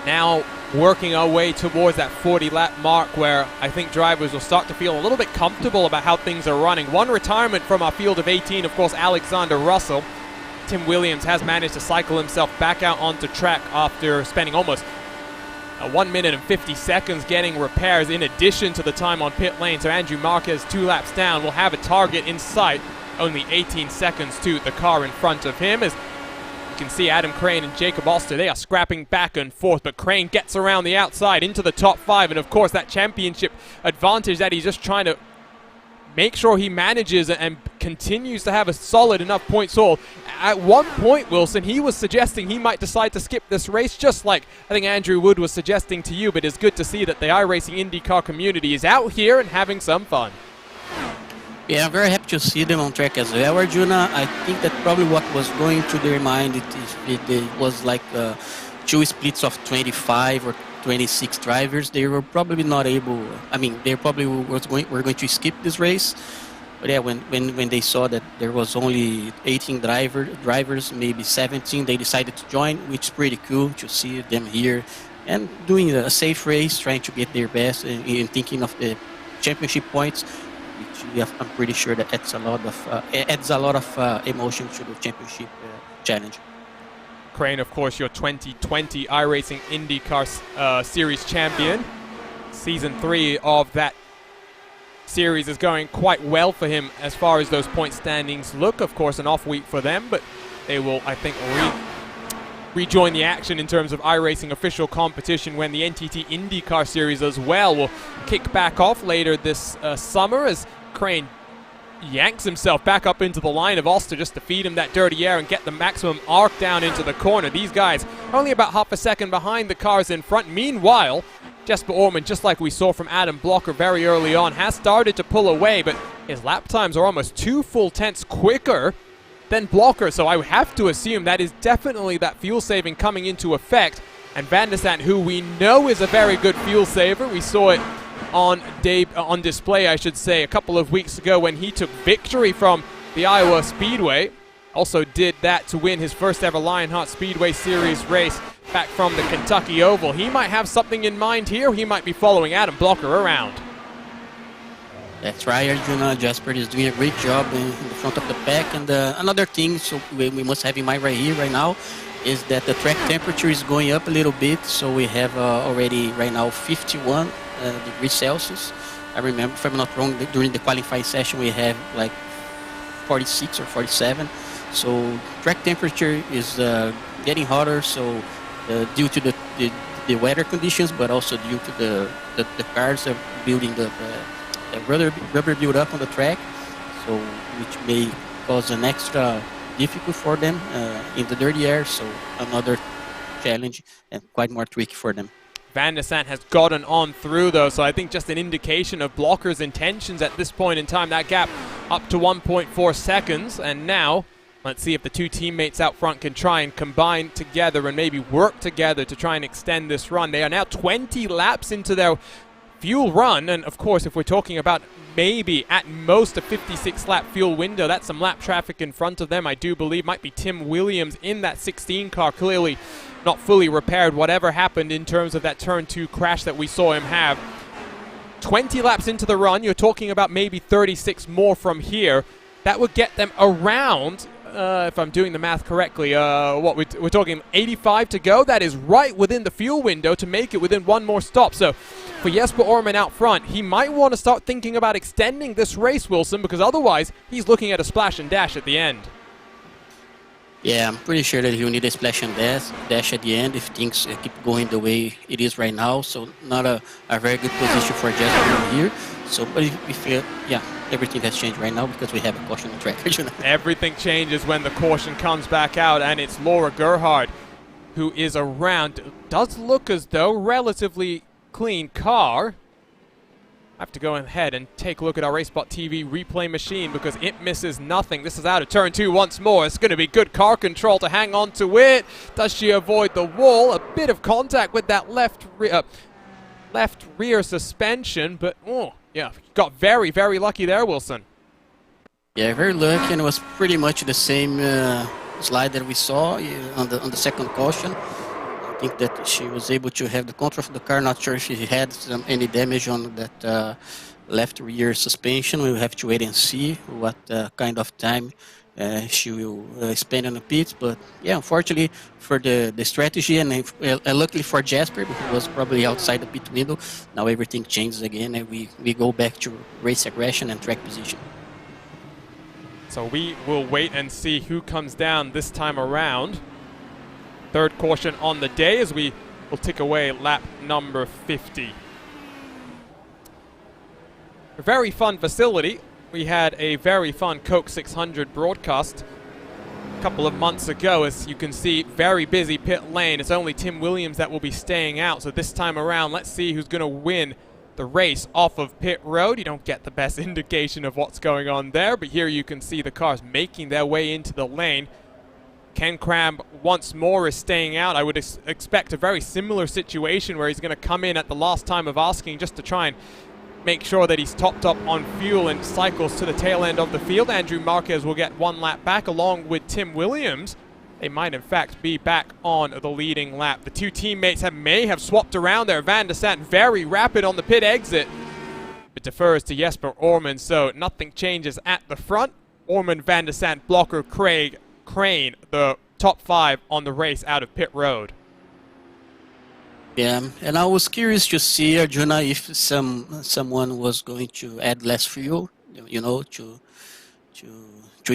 now working our way towards that 40-lap mark where I think drivers will start to feel a little bit comfortable about how things are running. One retirement from our field of 18, of course, Alexander Russell. Tim Williams has managed to cycle himself back out onto track after spending almost 1 minute and 50 seconds getting repairs in addition to the time on pit lane. So Andrew Marquez, 2 laps down, will have a target in sight. Only 18 seconds to the car in front of him. As you can see, Adam Crane and Jacob Oster, they are scrapping back and forth, but Crane gets around the outside into the top 5, and of course that championship advantage that he's just trying to make sure he manages and continues to have a solid enough points haul. At one point, Wilson, he was suggesting he might decide to skip this race, just like I think Andrew Wood was suggesting to you, but it's good to see that the iRacing IndyCar community is out here and having some fun. Yeah, I'm very happy to see them on track as well, Arjuna. I think that probably what was going through their mind, it was like 2 splits of 25 or 26 drivers. They were probably not able, I mean, they probably were going to skip this race. But yeah, when they saw that there was only 18 drivers, maybe 17, they decided to join, which is pretty cool to see them here and doing a safe race, trying to get their best and thinking of the championship points. I'm pretty sure that adds a lot of emotion to the championship challenge. Crane, of course, your 2020 iRacing IndyCar Series champion. Season 3 of that series is going quite well for him as far as those point standings look. Of course, an off week for them, but they will, I think, rejoin the action in terms of iRacing official competition when the NTT IndyCar Series as well will kick back off later this summer, as Crane yanks himself back up into the line of Oster just to feed him that dirty air and get the maximum arc down into the corner. These guys only about half a second behind the cars in front. Meanwhile, Jesper Orman, just like we saw from Adam Blocker very early on, has started to pull away, but his lap times are almost 2 full tenths quicker than Blocker, so I would have to assume that is definitely that fuel saving coming into effect. And Van der Sant, who we know is a very good fuel saver, we saw it on display, I should say, a couple of weeks ago when he took victory from the Iowa Speedway. Also did that to win his first ever Lionheart Speedway Series race back from the Kentucky Oval. He might have something in mind here. He might be following Adam Blocker around. That's right, Arjuna. Jasper is doing a great job in the front of the pack. And another thing so we must have in mind right now is that the track temperature is going up a little bit. So we have already right now 51 degrees Celsius. I remember, if I'm not wrong, during the qualifying session we have like 46 or 47. So track temperature is getting hotter. So due to the weather conditions, but also due to the cars are building the rubber build up on the track, so which may cause an extra difficult for them in the dirty air. So another challenge and quite more tricky for them. Van der Sant has gotten on through though, so I think just an indication of Blocker's intentions at this point in time. That gap up to 1.4 seconds, and now let's see if the 2 teammates out front can try and combine together and maybe work together to try and extend this run. They are now 20 laps into their fuel run, and of course if we're talking about maybe at most a 56 lap fuel window, that's some lap traffic in front of them. I do believe might be Tim Williams in that 16 car, clearly not fully repaired, whatever happened in terms of that turn 2 crash that we saw him have. 20 laps into the run, you're talking about maybe 36 more from here. That would get them around, if I'm doing the math correctly, we're talking 85 to go. That is right within the fuel window to make it within one more stop. So for Jesper Orman out front, he might want to start thinking about extending this race, Wilson, because otherwise he's looking at a splash and dash at the end. Yeah, I'm pretty sure that he'll need a splash and dash at the end if things keep going the way it is right now. So not a very good position for Jasper here. So, but if yeah, everything has changed right now because we have a caution on track. Everything changes when the caution comes back out, and it's Laura Gerhard who is around. Does look as though relatively clean car. I have to go ahead and take a look at our RaceSpotTV replay machine because it misses nothing. This is out of turn 2 once more. It's going to be good car control to hang on to it. Does she avoid the wall? A bit of contact with that left rear suspension, but oh, yeah, got very, very lucky there, Wilson. Yeah, very lucky, and it was pretty much the same slide that we saw on the second caution. I think that she was able to have the control of the car. Not sure if she had any damage on that left rear suspension. We'll have to wait and see what kind of time she will spend on the pits. But yeah, unfortunately for the strategy, and luckily for Jasper, who was probably outside the pit window, now everything changes again, and we go back to race aggression and track position. So we will wait and see who comes down this time around. Third caution on the day as we will tick away lap number 50. A very fun facility. We had a very fun Coke 600 broadcast a couple of months ago. As you can see, very busy pit lane. It's only Tim Williams that will be staying out. So this time around, let's see who's going to win the race off of pit road. You don't get the best indication of what's going on there, but here you can see the cars making their way into the lane. Ken Cram once more is staying out. I would expect a very similar situation where he's going to come in at the last time of asking just to try and make sure that he's topped up on fuel and cycles to the tail end of the field. Andrew Marquez will get one lap back along with Tim Williams. They might in fact be back on the leading lap. The two teammates may have swapped around there. Van der Sant very rapid on the pit exit, but defers to Jesper Orman, so nothing changes at the front. Orman, Van der Sant, Blocker, Craig, Crane, the top 5 on the race out of pit road. Yeah, and I was curious to see, Arjuna, if someone was going to add less fuel, you know, to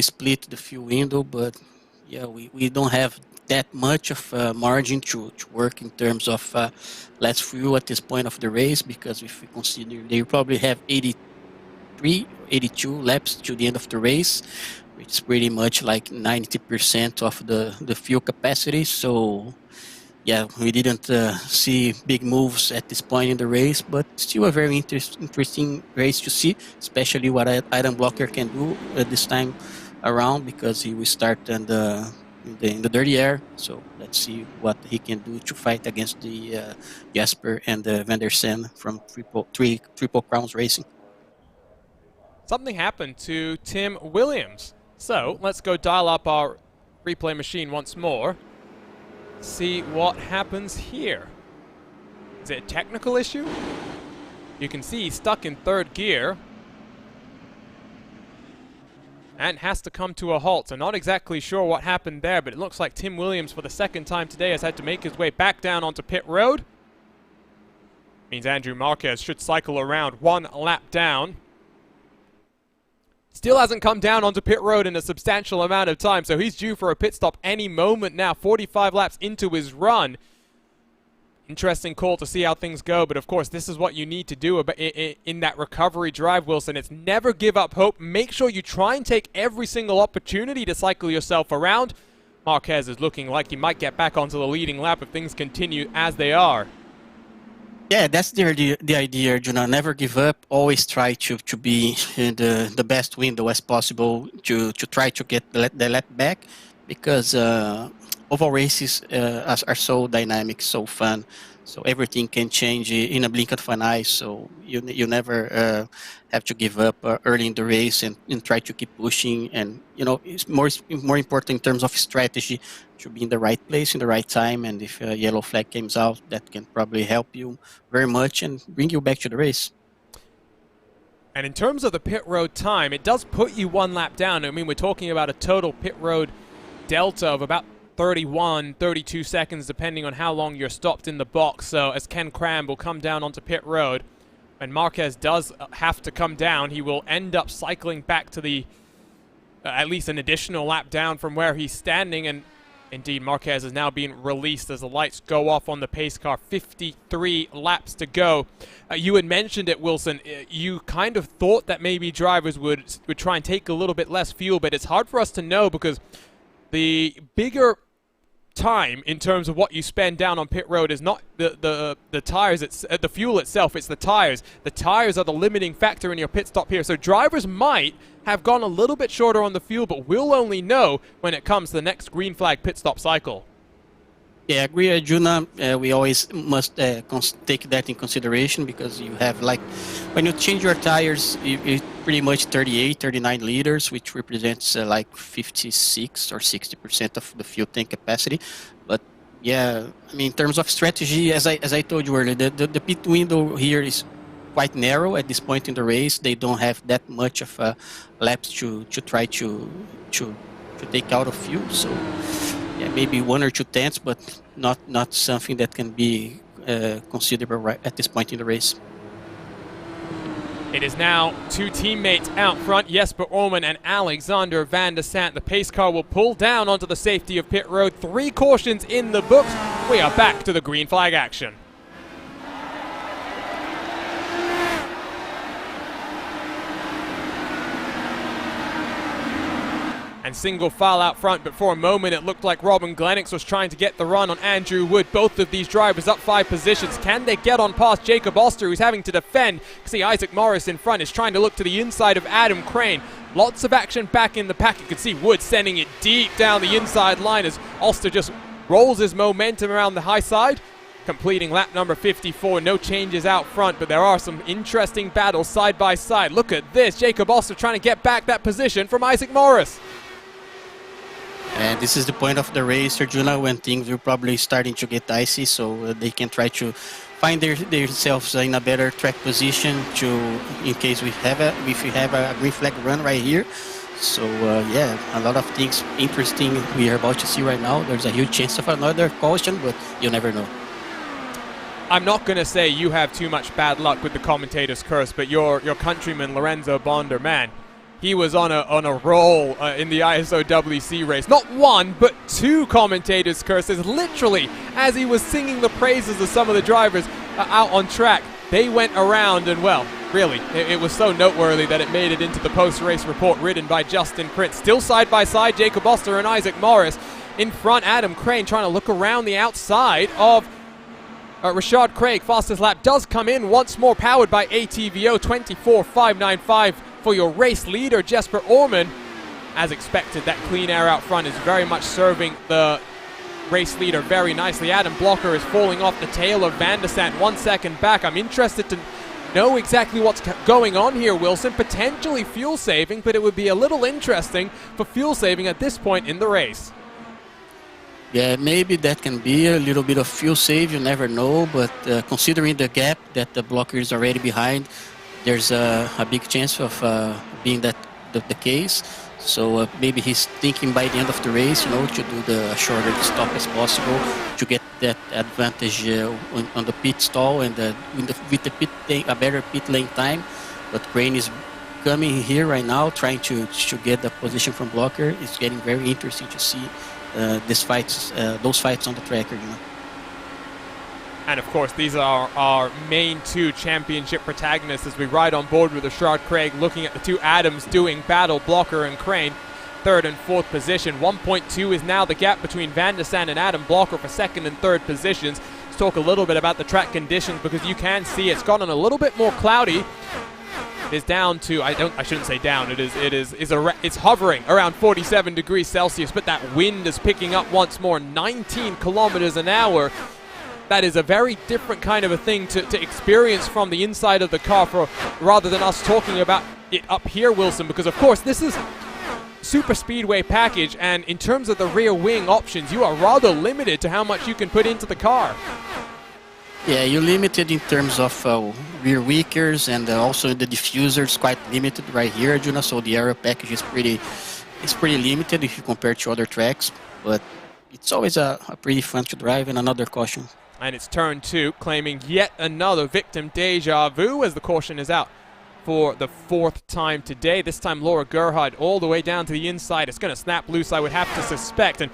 split the fuel window, but yeah, we don't have that much of margin to work in terms of less fuel at this point of the race, because if we consider they probably have 83, 82 laps to the end of the race, which is pretty much like 90% of the fuel capacity. So yeah, we didn't see big moves at this point in the race, but still a very interesting race to see, especially what Adam Blocker can do at this time around, because he will start in the dirty air. So let's see what he can do to fight against the Jasper and Van der Sant from Triple Crowns Racing. Something happened to Tim Williams. So let's go dial up our replay machine once more. See what happens here. Is it a technical issue? You can see he's stuck in third gear and has to come to a halt. So not exactly sure what happened there, but it looks like Tim Williams for the second time today has had to make his way back down onto pit road. Means Andrew Marquez should cycle around one lap down. Still hasn't come down onto pit road in a substantial amount of time, so he's due for a pit stop any moment now, 45 laps into his run. Interesting call to see how things go, but of course this is what you need to do in that recovery drive, Wilson. It's never give up hope. Make sure you try and take every single opportunity to cycle yourself around. Marquez is looking like he might get back onto the leading lap if things continue as they are. Yeah, that's the idea, Arjuna. Never give up. Always try to be in the best window as possible to try to get the lap back, because oval races are so dynamic, so fun. So everything can change in a blink of an eye. So you never have to give up early in the race and try to keep pushing. And it's more important in terms of strategy to be in the right place in the right time. And if a yellow flag comes out, that can probably help you very much and bring you back to the race. And in terms of the pit road time, it does put you one lap down. I mean, we're talking about a total pit road delta of about 31, 32 seconds, depending on how long you're stopped in the box. So as Ken Cram will come down onto pit road, and Marquez does have to come down, he will end up cycling back to the at least an additional lap down from where he's standing. And indeed, Marquez is now being released as the lights go off on the pace car. 53 laps to go. You had mentioned it, Wilson. You kind of thought that maybe drivers would try and take a little bit less fuel, but it's hard for us to know because the bigger time in terms of what you spend down on pit road is not the tires, it's the fuel itself, it's the tires. The tires are the limiting factor in your pit stop here. So drivers might have gone a little bit shorter on the fuel, but we'll only know when it comes to the next green flag pit stop cycle. Yeah, I agree, Arjuna. We always must take that in consideration because you have, like, when you change your tires, it's pretty much 38, 39 liters, which represents like 56 or 60% of the fuel tank capacity. But yeah, I mean, in terms of strategy, as I told you earlier, the pit window here is quite narrow at this point in the race. They don't have that much of laps to try to take out of fuel. So yeah, maybe 1 or 2 tenths, but not something that can be considerable right at this point in the race. It is now 2 teammates out front, Jesper Orman and Alexander Van der Sant. The pace car will pull down onto the safety of pit road. 3 cautions in the books. We are back to the green flag action. And single file out front, but for a moment it looked like Robin Glennox was trying to get the run on Andrew Wood. Both of these drivers up 5 positions. Can they get on past Jacob Oster, who's having to defend? See Isaac Morris in front is trying to look to the inside of Adam Crane. Lots of action back in the pack. You can see Wood sending it deep down the inside line as Oster just rolls his momentum around the high side. Completing lap number 54, no changes out front, but there are some interesting battles side by side. Look at this, Jacob Oster trying to get back that position from Isaac Morris. And this is the point of the race, Arjuna, when things are probably starting to get icy, so they can try to find themselves in a better track position in case if we have a green flag run right here. So yeah, a lot of things interesting we are about to see right now. There's a huge chance of another caution, but you never know. I'm not going to say you have too much bad luck with the commentator's curse, but your countryman Lorenzo Bonder, man, he was on a roll in the ISOWC race. Not 1, but 2 commentators' curses. Literally, as he was singing the praises of some of the drivers out on track, they went around and, well, really, it was so noteworthy that it made it into the post-race report written by Justin Prince. Still side by side, Jacob Oster and Isaac Morris. In front, Adam Crane trying to look around the outside of Rashad Craig. Fastest lap does come in once more, powered by ATVO 24.595 for your race leader, Jesper Orman. As expected, that clean air out front is very much serving the race leader very nicely. Adam Blocker is falling off the tail of Van der Sant 1 second back. I'm interested to know exactly what's going on here, Wilson. Potentially fuel saving, but it would be a little interesting for fuel saving at this point in the race. Yeah, maybe that can be a little bit of fuel save, you never know, but considering the gap that the blocker is already behind, there's a big chance of being that the case. So maybe he's thinking by the end of the race, to do the shorter stop as possible to get that advantage on the pit stall and with the pit lane, a better pit lane time. But Crane is coming here right now, trying to get the position from blocker. It's getting very interesting to see those fights on the track. And of course, these are our main 2 championship protagonists as we ride on board with Rashad Craig, looking at the 2 Adams doing battle, Blocker and Crane, 3rd and 4th position. 1.2 is now the gap between Van der Sant and Adam Blocker for 2nd and 3rd positions. Let's talk a little bit about the track conditions because you can see it's gotten a little bit more cloudy. It is down to, I shouldn't say down, it's hovering around 47 degrees Celsius, but that wind is picking up once more, 19 kilometers an hour. that is a very different kind of a thing to experience from the inside of the car rather than us talking about it up here, Wilson, because of course this is super speedway package, and in terms of the rear wing options, you are rather limited to how much you can put into the car. Yeah, you're limited in terms of rear wickers, and also the diffuser is quite limited right here, Arjuna. So the aero package is pretty limited if you compare to other tracks, but it's always a pretty fun to drive. And another caution. And it's turn 2, claiming yet another victim deja vu as the caution is out for the 4th time today. This time Laura Gerhard all the way down to the inside. It's going to snap loose, I would have to suspect. And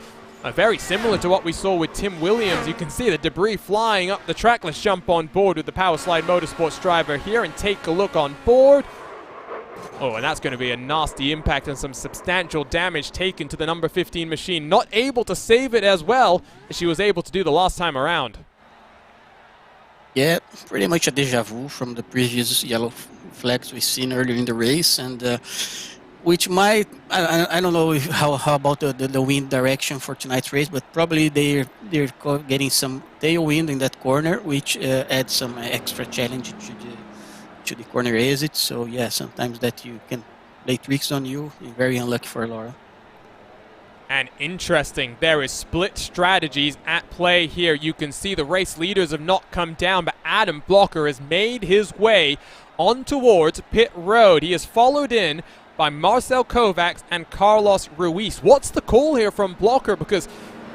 very similar to what we saw with Tim Williams. You can see the debris flying up the track. Let's jump on board with the Powerslide Motorsports driver here and take a look on board. Oh, and that's going to be a nasty impact and some substantial damage taken to the number 15 machine. Not able to save it as well as she was able to do the last time around. Yeah, pretty much a deja vu from the previous yellow flags we've seen earlier in the race, and which might, I don't know how about the wind direction for tonight's race, but probably they're getting some tailwind in that corner, which adds some extra challenge to the corner exit. So yeah, sometimes that you can play tricks on you. Very unlucky for Laura. And interesting, there is split strategies at play here. You can see the race leaders have not come down, but Adam Blocker has made his way on towards pit road. He is followed in by Marcel Kovacs and Carlos Ruiz. What's the call here from Blocker? Because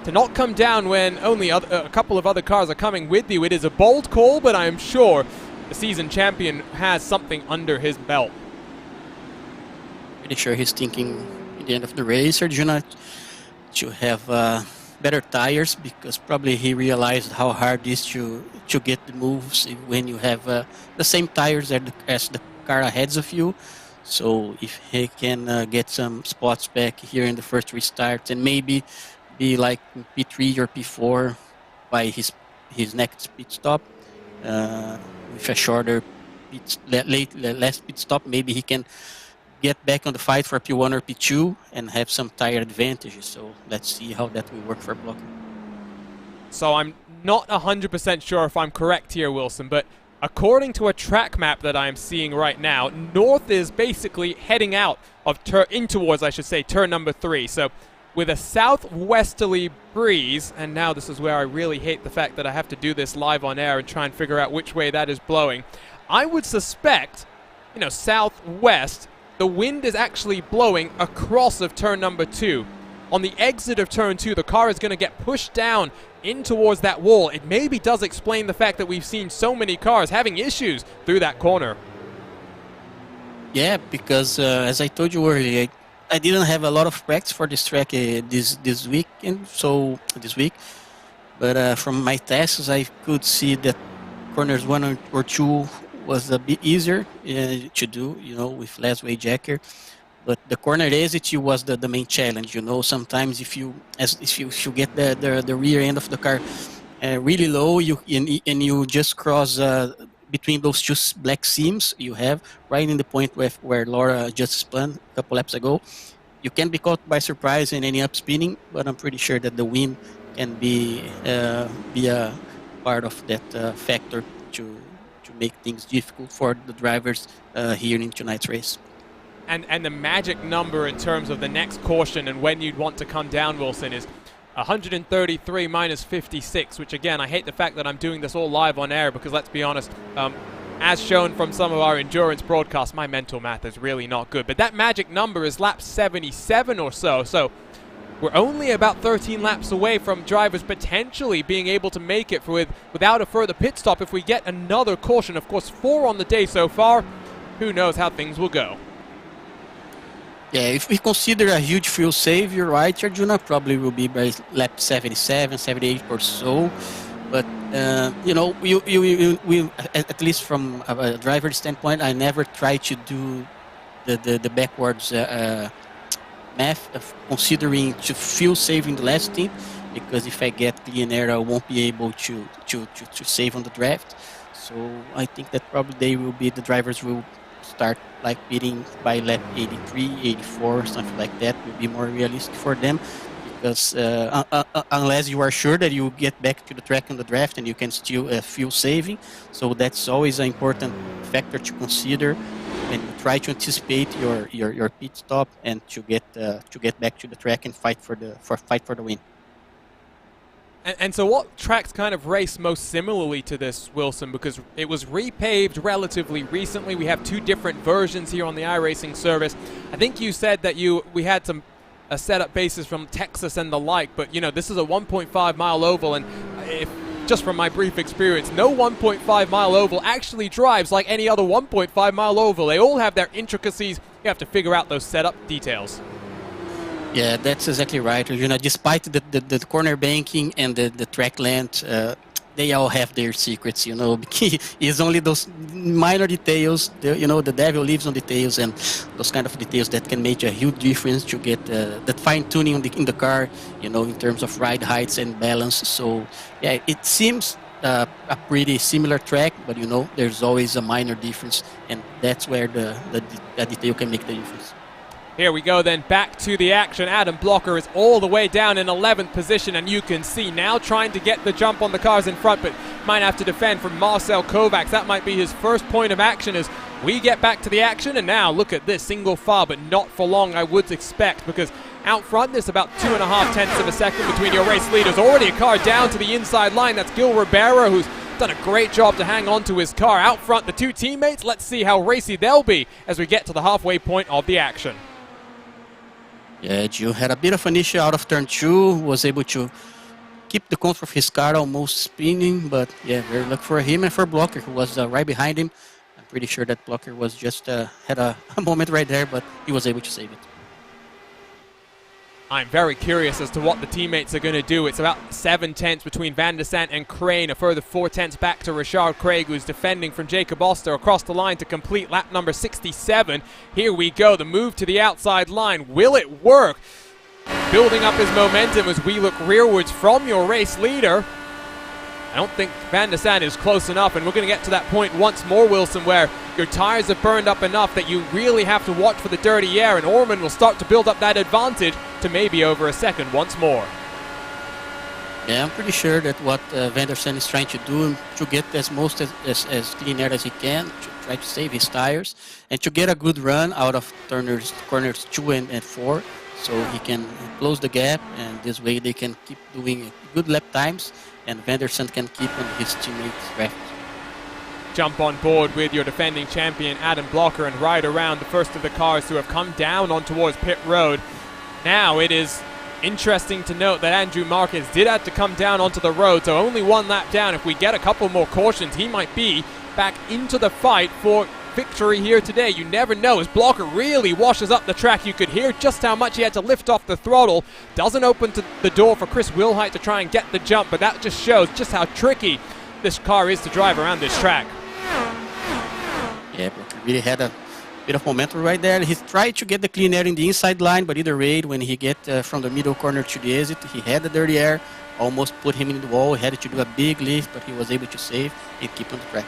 to not come down when only a couple of other cars are coming with you, it is a bold call, but I am sure the season champion has something under his belt. Pretty sure he's thinking at the end of the race, Arjuna, to have better tires, because probably he realized how hard it is to get the moves when you have the same tires as the car ahead of you. So if he can get some spots back here in the first restart and maybe be like P3 or P4 by his next pit stop, with a shorter last pit stop, maybe he can get back on the fight for P1 or P2 and have some tire advantages. So let's see how that will work for Blocker. So I'm not 100% sure if I'm correct here, Wilson, but according to a track map that I'm seeing right now, North is basically heading out of in towards, I should say, turn number 3. So with a southwesterly breeze, and now this is where I really hate the fact that I have to do this live on air and try and figure out which way that is blowing. I would suspect, southwest, the wind is actually blowing across of turn number 2. On the exit of turn 2, the car is going to get pushed down in towards that wall. It maybe does explain the fact that we've seen so many cars having issues through that corner. Yeah, because as I told you earlier, I didn't have a lot of practice for this track this week, but from my tests I could see that corners 1 or 2 was a bit easier to do, with less weight jacker. But the corner exit was the main challenge. Sometimes if you get the rear end of the car really low, and you just cross between those two black seams you have right in the point where Laura just spun a couple laps ago, you can be caught by surprise and any up spinning. But I'm pretty sure that the wind can be a part of that factor to make things difficult for the drivers here in tonight's race. And the magic number in terms of the next caution and when you'd want to come down, Wilson, is 133 minus 56, which again, I hate the fact that I'm doing this all live on air because let's be honest, as shown from some of our endurance broadcasts, my mental math is really not good. But that magic number is lap 77 or so. So we're only about 13 laps away from drivers potentially being able to make it without a further pit stop if we get another caution. Of course, 4 on the day so far. Who knows how things will go. Yeah, if we consider a huge fuel save, you're right, Arjuna, probably will be by lap 77, 78 or so. But, we at least from a driver's standpoint, I never try to do the backwards math of considering to fuel saving the last stint, because if I get clean air, I won't be able to save on the draft. So I think that probably the drivers will start like pitting by lap 83, 84, something like that will be more realistic for them, because unless you are sure that you get back to the track on the draft and you can still fuel saving, so that's always an important factor to consider when you try to anticipate your pit stop and to get back to the track and fight for the win. And so what tracks kind of race most similarly to this, Wilson? Because it was repaved relatively recently. We have two different versions here on the iRacing service. I think you said that we had some setup bases from Texas and the like, but you know, this is a 1.5 mile oval, and just from my brief experience, no 1.5 mile oval actually drives like any other 1.5 mile oval. They all have their intricacies. You have to figure out those setup details. Yeah, that's exactly right. You know, despite the corner banking and the track length, they all have their secrets. You know, it's only those minor details. You know, the devil lives on details, and those kind of details that can make a huge difference to get that fine tuning in the car. You know, in terms of ride heights and balance. So yeah, it seems a pretty similar track, but you know, there's always a minor difference, and that's where the detail can make the difference. Here we go then, back to the action. Adam Blocker is all the way down in 11th position, and you can see now trying to get the jump on the cars in front, but might have to defend from Marcel Kovacs. That might be his first point of action as we get back to the action. And now look at this, single file, but not for long, I would expect, because out front there's about 2.5 tenths of a second between your race leaders. Already a car down to the inside line. That's Gil Ribeiro, who's done a great job to hang on to his car. Out front, the two teammates, let's see how racy they'll be as we get to the halfway point of the action. Yeah, Gil had a bit of an issue out of turn 2, was able to keep the control of his car almost spinning, but yeah, very lucky for him and for Blocker, who was right behind him. I'm pretty sure that Blocker was just had a moment right there, but he was able to save it. I'm very curious as to what the teammates are going to do. It's about 7 tenths between Van der Sant and Crane, a further 4 tenths back to Richard Craig, who's defending from Jacob Oster across the line to complete lap number 67. Here we go, the move to the outside line. Will it work? Building up his momentum as we look rearwards from your race leader. I don't think Van der Sant is close enough, and we're going to get to that point once more, Wilson, where your tires have burned up enough that you really have to watch for the dirty air, and Orman will start to build up that advantage to maybe over a second once more. Yeah, I'm pretty sure that what Van der Sant is trying to do to get as clean air as he can, to try to save his tires, and to get a good run out of corners 2 and 4, so he can close the gap, and this way they can keep doing good lap times, and Van der Sant can keep on his teammates' draft. Jump on board with your defending champion Adam Blocker and ride around the first of the cars who have come down on towards pit road. Now it is interesting to note that Andrew Marquez did have to come down onto the road, so only 1 lap down. If we get a couple more cautions, he might be back into the fight for victory here today. You never know. As Blocker really washes up the track, you could hear just how much he had to lift off the throttle. Doesn't open the door for Chris Wilhite to try and get the jump, but that just shows just how tricky this car is to drive around this track. Yeah, Blocker really had a bit of momentum right there. He tried to get the clean air in the inside line, but either way, when he get from the middle corner to the exit, he had the dirty air, almost put him in the wall. He had to do a big lift, but he was able to save and keep on the track.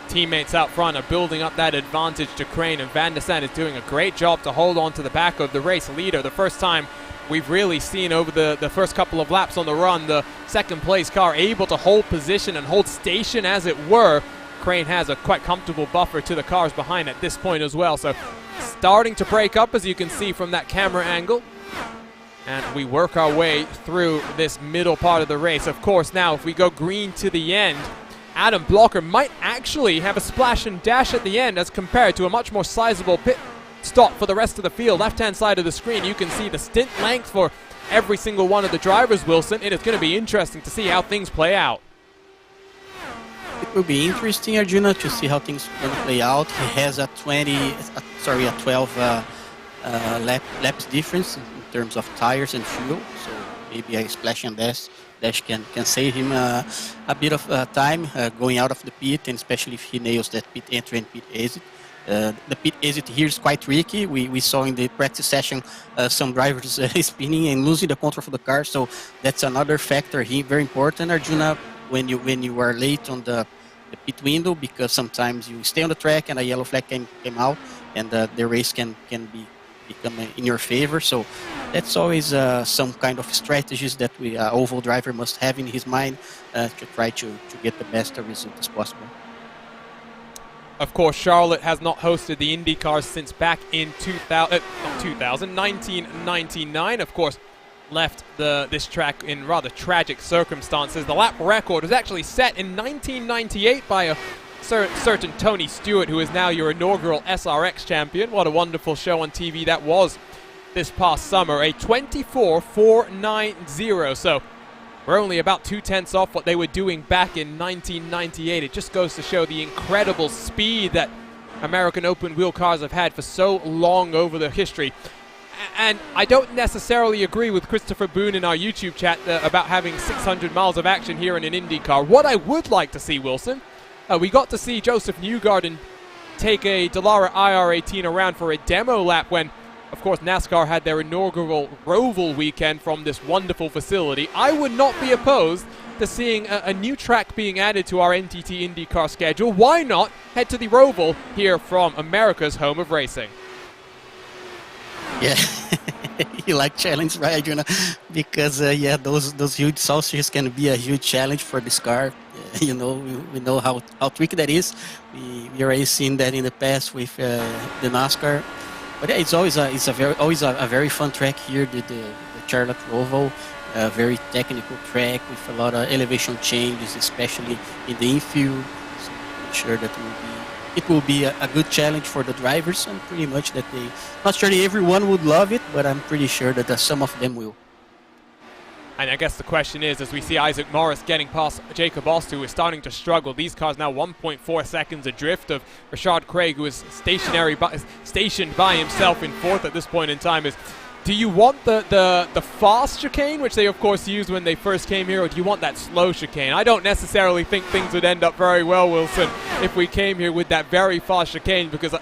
Teammates out front are building up that advantage to Crane, and Van der Sant is doing a great job to hold on to the back of the race leader. The first time we've really seen over the first couple of laps on the run, the second place car able to hold position and hold station, as it were. Crane has a quite comfortable buffer to the cars behind at this point as well. So starting to break up, as you can see from that camera angle. And we work our way through this middle part of the race. Of course, now if we go green to the end, Adam Blocker might actually have a splash and dash at the end as compared to a much more sizable pit stop for the rest of the field. Left-hand side of the screen, you can see the stint length for every single one of the drivers, Wilson. It is going to be interesting to see how things play out. It will be interesting, Arjuna, to see how things going to play out. He has a 12 laps difference in terms of tires and fuel, so maybe a splash and dash can save him a bit of time going out of the pit, and especially if he nails that pit entry and pit exit. The pit exit here is quite tricky. We saw in the practice session some drivers spinning and losing the control of the car, so that's another factor here, very important, Arjuna, when you are late on the pit window, because sometimes you stay on the track and a yellow flag came out, and the race can be become in your favor. So that's always some kind of strategies that we oval driver must have in his mind to try to get the best result as possible. Of course, Charlotte has not hosted the IndyCar since back in 1999. Of course, left this track in rather tragic circumstances. The lap record was actually set in 1998 by a certain Tony Stewart, who is now your inaugural SRX champion. What a wonderful show on TV that was this past summer. A 24.490. So we're only about 2/10 off what they were doing back in 1998. It just goes to show the incredible speed that American open wheel cars have had for so long over the history. And I don't necessarily agree with Christopher Boone in our YouTube chat about having 600 miles of action here in an IndyCar. What I would like to see, Wilson, we got to see Joseph Newgarden take a Dallara IR18 around for a demo lap when, of course, NASCAR had their inaugural Roval weekend from this wonderful facility. I would not be opposed to seeing a new track being added to our NTT IndyCar schedule. Why not head to the Roval here from America's home of racing? Yeah, you like challenge, right, Jonah? Because yeah, those huge sausages can be a huge challenge for this car. You know, we know how tricky that is. We already seen that in the past with the NASCAR. But yeah, it's always a very fun track here, the Charlotte Roval. A very technical track with a lot of elevation changes, especially in the infield. So I'm sure that it will be a good challenge for the drivers, and pretty much that not sure everyone would love it, but I'm pretty sure that some of them will. And I guess the question is, as we see Isaac Morris getting past Jacob Oster, who is starting to struggle. These cars now 1.4 seconds adrift of Rashad Craig, who is stationed by himself in fourth at this point in time. Do you want the fast chicane, which they of course used when they first came here, or do you want that slow chicane? I don't necessarily think things would end up very well, Wilson, if we came here with that very fast chicane, because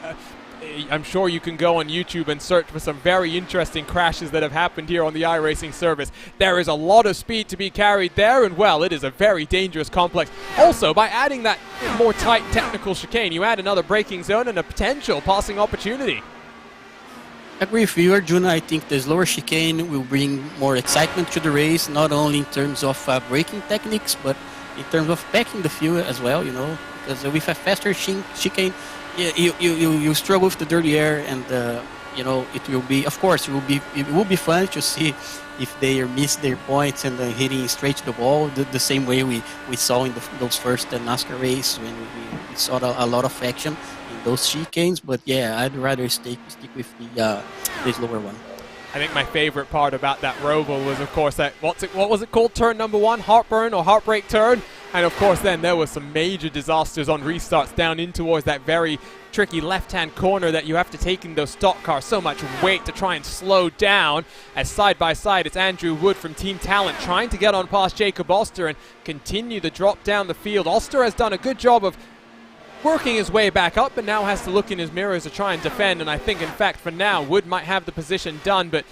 I'm sure you can go on YouTube and search for some very interesting crashes that have happened here on the iRacing service. There is a lot of speed to be carried there, and well, it is a very dangerous complex. Also, by adding that more tight technical chicane, you add another braking zone and a potential passing opportunity. I agree with you, Arjuna. I think the slower chicane will bring more excitement to the race, not only in terms of braking techniques, but in terms of packing the fuel as well, you know, because with a faster chicane, you struggle with the dirty air, and you know, it will be, of course, it will be fun to see if they miss their points and hitting straight to the wall, the same way we saw in those first NASCAR race when we saw a lot of action in those chicanes. But yeah, I'd rather stick with the slower one. I think my favorite part about that Roval was, of course, that what was it called? Turn number one, heartburn or heartbreak turn. And of course, then there was some major disasters on restarts down in towards that very tricky left-hand corner that you have to take in those stock cars. So much weight to try and slow down. As side by side, it's Andrew Wood from Team Talent trying to get on past Jacob Oster and continue the drop down the field. Oster has done a good job of working his way back up, but now has to look in his mirrors to try and defend. And I think, in fact, for now, Wood might have the position done, but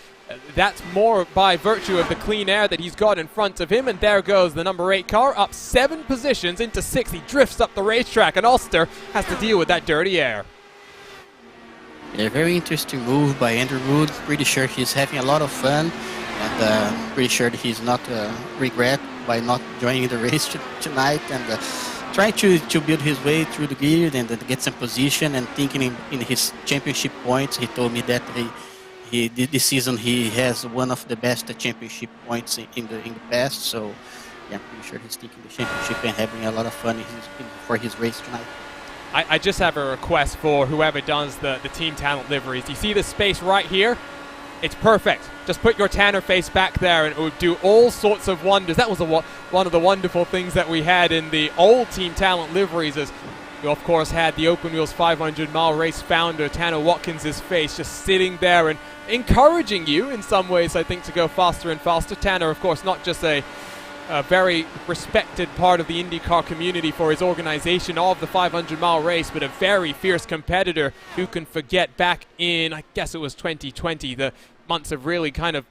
that's more by virtue of the clean air that he's got in front of him. And there goes the number 8 car, up 7 positions into 6. He drifts up the racetrack, and Oster has to deal with that dirty air. Yeah, very interesting move by Andrew Wood. Pretty sure he's having a lot of fun, and pretty sure that he's not regret by not joining the race tonight, and trying to build his way through the grid and get some position, and thinking in his championship points. He told me that this season he has one of the best championship points in the past. So yeah, I'm pretty sure he's thinking the championship and having a lot of fun for his race tonight. I just have a request for whoever does the Team Talent liveries. Do you see this space right here? It's perfect. Just put your Tanner face back there and it would do all sorts of wonders. That was one of the wonderful things that we had in the old Team Talent liveries, as you of course had the Open Wheels 500-mile race founder Tanner Watkins' face just sitting there and encouraging you in some ways, I think, to go faster and faster. Tanner, of course, not just a very respected part of the IndyCar community for his organization of the 500-mile race, but a very fierce competitor. Who can forget back in, I guess it was 2020, the months have really kind of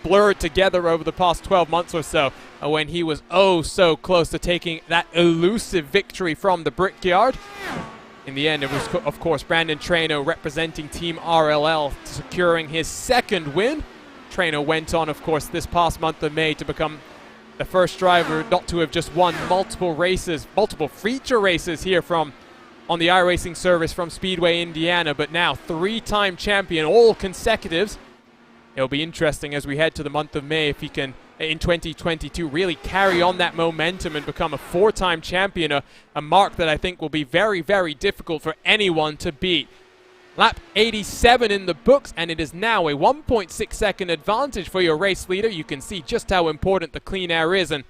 blurred together over the past 12 months or so, when he was oh so close to taking that elusive victory from the Brickyard. In the end, it was, of course, Brandon Traino representing Team RLL securing his second win. Traino went on, of course, this past month of May to become the first driver not to have just won multiple races, multiple feature races here on the iRacing service from Speedway, Indiana, but now three-time champion, all consecutives. It'll be interesting as we head to the month of May if he can, in 2022, really carry on that momentum and become a four-time champion, a mark that I think will be very, very difficult for anyone to beat. Lap 87 in the books, and it is now a 1.6 second advantage for your race leader. You can see just how important the clean air is. And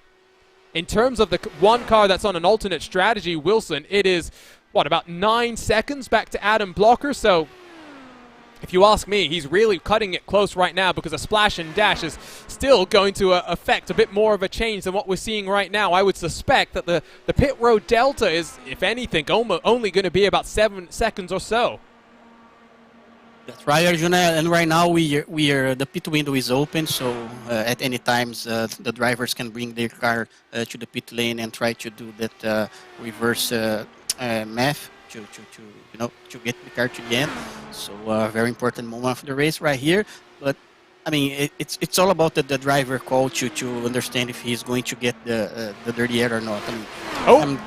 in terms of the one car that's on an alternate strategy, Wilson, it is, what, about 9 seconds back to Adam Blocker. So if you ask me, he's really cutting it close right now because a splash and dash is still going to affect a bit more of a change than what we're seeing right now. I would suspect that the pit road delta is, if anything, only going to be about 7 seconds or so. That's right, Arjuna. And right now the pit window is open, so at any times the drivers can bring their car to the pit lane and try to do that reverse math to get the car to the end. So a very important moment of the race right here. But I mean, it's all about the driver call to understand if he's going to get the dirty air or not. I mean,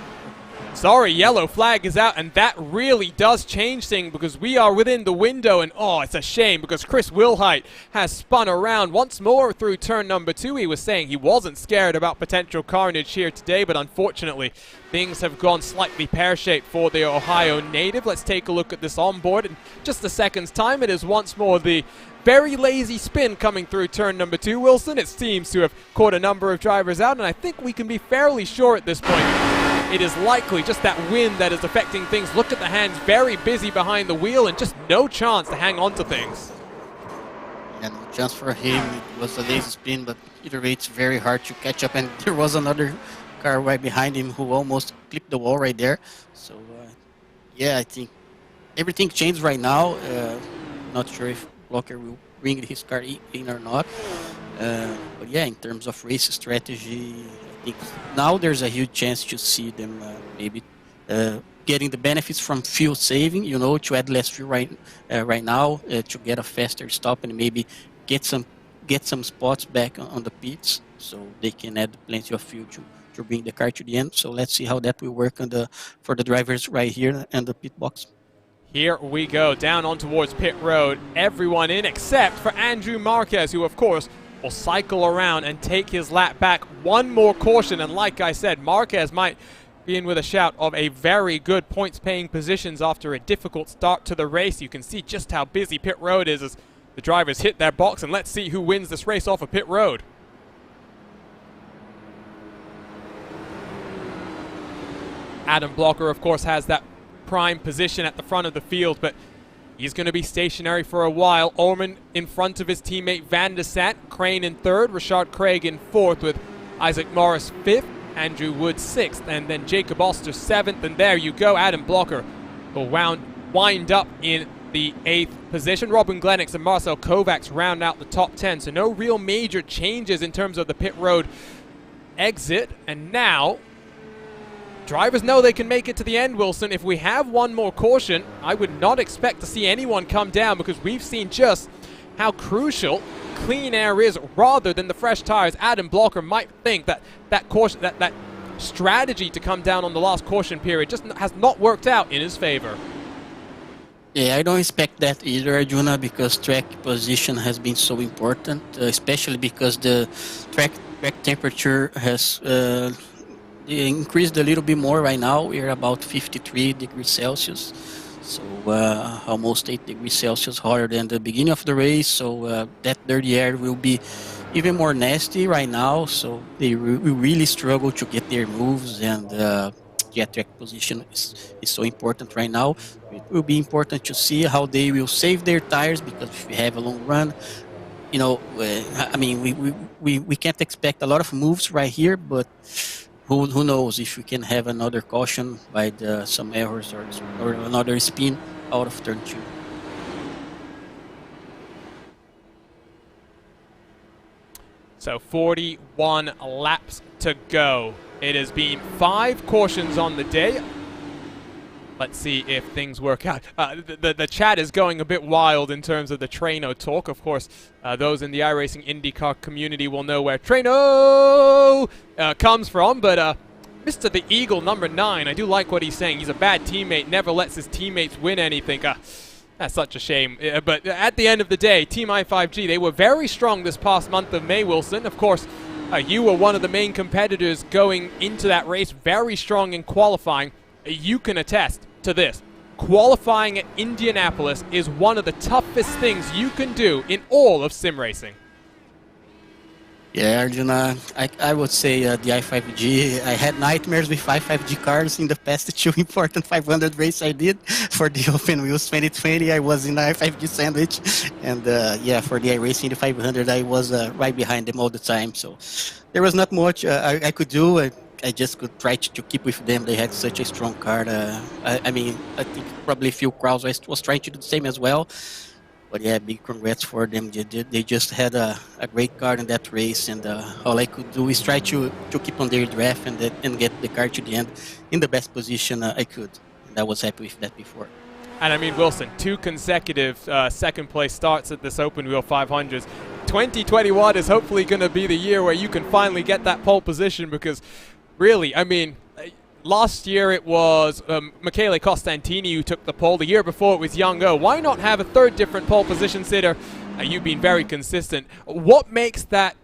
sorry, yellow flag is out, and that really does change things because we are within the window, and oh, it's a shame because Chris Wilhite has spun around once more through turn number 2. He was saying he wasn't scared about potential carnage here today, but unfortunately, things have gone slightly pear-shaped for the Ohio native. Let's take a look at this onboard. In just a second's time, it is once more the very lazy spin coming through turn number 2, Wilson. It seems to have caught a number of drivers out, and I think we can be fairly sure at this point it is likely just that wind that is affecting things. Look at the hands, very busy behind the wheel, and just no chance to hang on to things. And no chance for him. It was a lazy spin, but either way, it's very hard to catch up. And there was another car right behind him who almost clipped the wall right there. So, yeah, I think everything changed right now. Not sure if Blocker will bring his car in or not. But yeah, in terms of race strategy, I think now there's a huge chance to see them maybe getting the benefits from fuel saving, to add less fuel right now to get a faster stop and maybe get some spots back on the pits so they can add plenty of fuel to bring the car to the end. So let's see how that will work for the drivers right here in the pit box. Here we go, down on towards pit road. Everyone in except for Andrew Marquez, who of course will cycle around and take his lap back. One more caution, and like I said, Marquez might be in with a shout of a very good points-paying positions after a difficult start to the race. You can see just how busy pit road is as the drivers hit their box, and let's see who wins this race off of pit road. Adam Blocker, of course, has that prime position at the front of the field, but he's going to be stationary for a while. Orman in front of his teammate Van de Sant, Crane in third, Rashard Craig in fourth with Isaac Morris fifth, Andrew Wood sixth, and then Jacob Oster seventh. And there you go, Adam Blocker will wind up in the 8th position. Robin Glennox and Marcel Kovacs round out the top 10, so no real major changes in terms of the pit road exit. And now drivers know they can make it to the end, Wilson. If we have one more caution, I would not expect to see anyone come down because we've seen just how crucial clean air is rather than the fresh tires. Adam Blocker might think that caution, that strategy to come down on the last caution period just has not worked out in his favor. Yeah, I don't expect that either, Arjuna, because track position has been so important, especially because the track temperature has increased a little bit more right now. We're about 53 degrees Celsius, so almost 8 degrees Celsius hotter than the beginning of the race. So that dirty air will be even more nasty right now. So they really struggle to get their moves, and track position is so important right now. It will be important to see how they will save their tires, because if we have a long run, I mean, we can't expect a lot of moves right here, but who knows if we can have another caution by some errors or another spin out of turn 2. So 41 laps to go. It has been 5 cautions on the day. Let's see if things work out. The chat is going a bit wild in terms of the Traino talk. Of course, those in the iRacing IndyCar community will know where Traino comes from. But Mr. The Eagle, number 9, I do like what he's saying. He's a bad teammate, never lets his teammates win anything. That's such a shame. But at the end of the day, Team i5G, they were very strong this past month of May, Wilson. Of course, you were one of the main competitors going into that race, very strong in qualifying. You can attest to this. Qualifying at Indianapolis is one of the toughest things you can do in all of sim racing. Yeah, Arjuna, I would say the i5G. I had nightmares with i5G cars in the past 2 important 500 race I did. For the Open Wheels 2020, I was in the i5G sandwich. And yeah, for the iRacing, the 500, I was right behind them all the time. So there was not much I could do. I just could try to keep with them. They had such a strong car. I mean, I think probably Phil Krause was trying to do the same as well. But yeah, big congrats for them. They just had a great car in that race, and all I could do is try to keep on their draft and get the car to the end in the best position I could. And I was happy with that before. And I mean, Wilson, 2 consecutive second place starts at this Open Wheel 500s. 2021 is hopefully going to be the year where you can finally get that pole position, because really, I mean, last year it was Michele Costantini who took the pole. The year before it was Young O. Why not have a third different pole position sitter? You've been very consistent. What makes that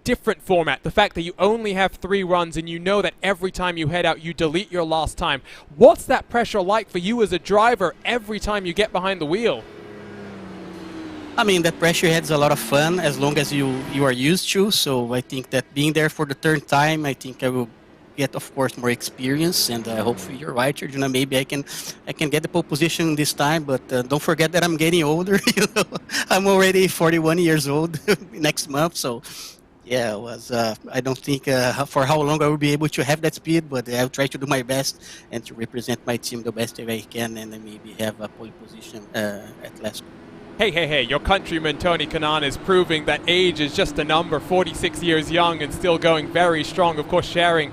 different format? The fact that you only have 3 runs and you know that every time you head out you delete your last time. What's that pressure like for you as a driver every time you get behind the wheel? I mean, that pressure adds a lot of fun as long as you are used to. So I think that being there for the 3rd time, I think I will get, of course, more experience, and hopefully you're right, Arjuna. Maybe I can get the pole position this time, but don't forget that I'm getting older. You know, I'm already 41 years old next month, so yeah, I don't think for how long I will be able to have that speed, but I'll try to do my best and to represent my team the best way I can, and then maybe have a pole position at last. Hey, your countryman Tony Kanaan is proving that age is just a number. 46 years young and still going very strong, of course sharing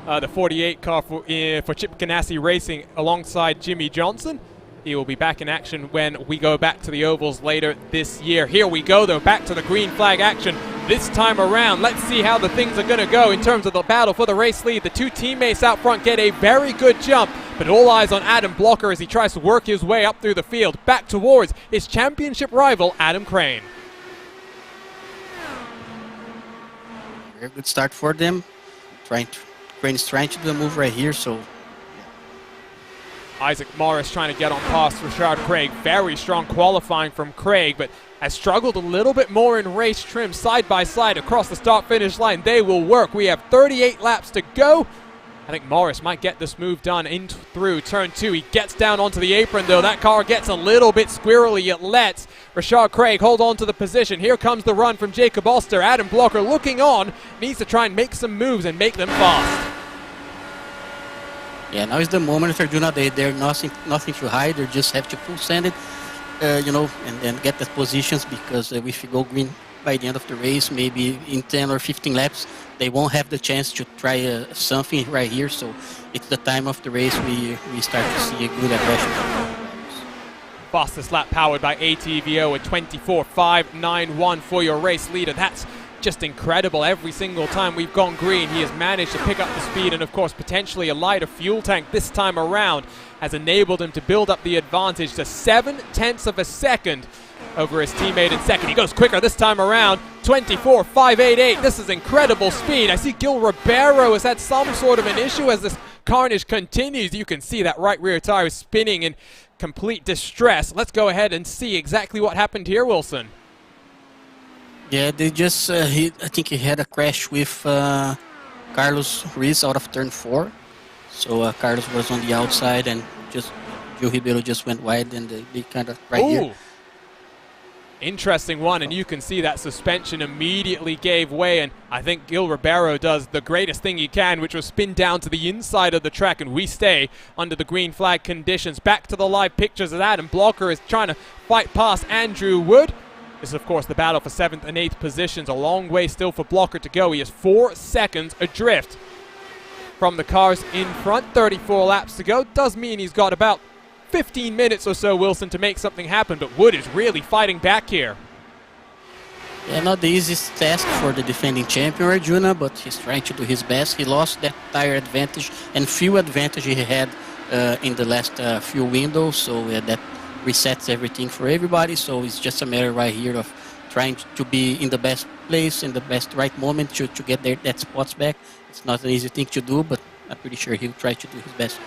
the 48 car for Chip Ganassi Racing alongside Jimmy Johnson. He will be back in action when we go back to the ovals later this year. Here we go, though, back to the green flag action this time around. Let's see how the things are going to go in terms of the battle for the race lead. The 2 teammates out front get a very good jump, but all eyes on Adam Blocker as he tries to work his way up through the field, back towards his championship rival, Adam Crane. Very good start for them. Crane is trying to do a move right here, so Isaac Morris trying to get on past Richard Craig. Very strong qualifying from Craig, but has struggled a little bit more in race trim, side by side across the start-finish line. They will work. We have 38 laps to go. I think Morris might get this move done in through turn 2. He gets down onto the apron, though. That car gets a little bit squirrely. It lets Richard Craig hold on to the position. Here comes the run from Jacob Oster. Adam Blocker looking on, needs to try and make some moves and make them fast. Yeah, now is the moment, Arjuna. They're nothing to hide. They just have to full send it, you know, and get the positions, because if you go green by the end of the race, maybe in 10 or 15 laps, they won't have the chance to try something right here. So it's the time of the race we start to see a good aggression. Fastest lap powered by ATVO at 24.591 for your race leader. That's just incredible. Every single time we've gone green, he has managed to pick up the speed, and of course potentially a lighter fuel tank this time around has enabled him to build up the advantage to 0.7 of a second over his teammate in second. He goes quicker this time around, 24.588. This is incredible speed. I see Gil Ribeiro has had some sort of an issue as this carnage continues. You can see that right rear tire is spinning in complete distress. Let's go ahead and see exactly what happened here, Wilson. Yeah, they just, I think he had a crash with Carlos Ruiz out of turn 4. So Carlos was on the outside, and just Gil Ribeiro just went wide, and they kind of right here. Interesting one, and you can see that suspension immediately gave way, and I think Gil Ribeiro does the greatest thing he can, which was spin down to the inside of the track, and we stay under the green flag conditions. Back to the live pictures as Adam Blocker is trying to fight past Andrew Wood. This is, of course, the battle for 7th and 8th positions. A long way still for Blocker to go. He is 4 seconds adrift from the cars in front. 34 laps to go. Does mean he's got about 15 minutes or so, Wilson, to make something happen, but Wood is really fighting back here. Yeah, not the easiest task for the defending champion, Arjuna, but he's trying to do his best. He lost that tire advantage and fuel advantage he had in the last few windows, so that resets everything for everybody. So it's just a matter right here of trying to be in the best place, in the best right moment to get that spots back. It's not an easy thing to do, but I'm pretty sure he'll try to do his best.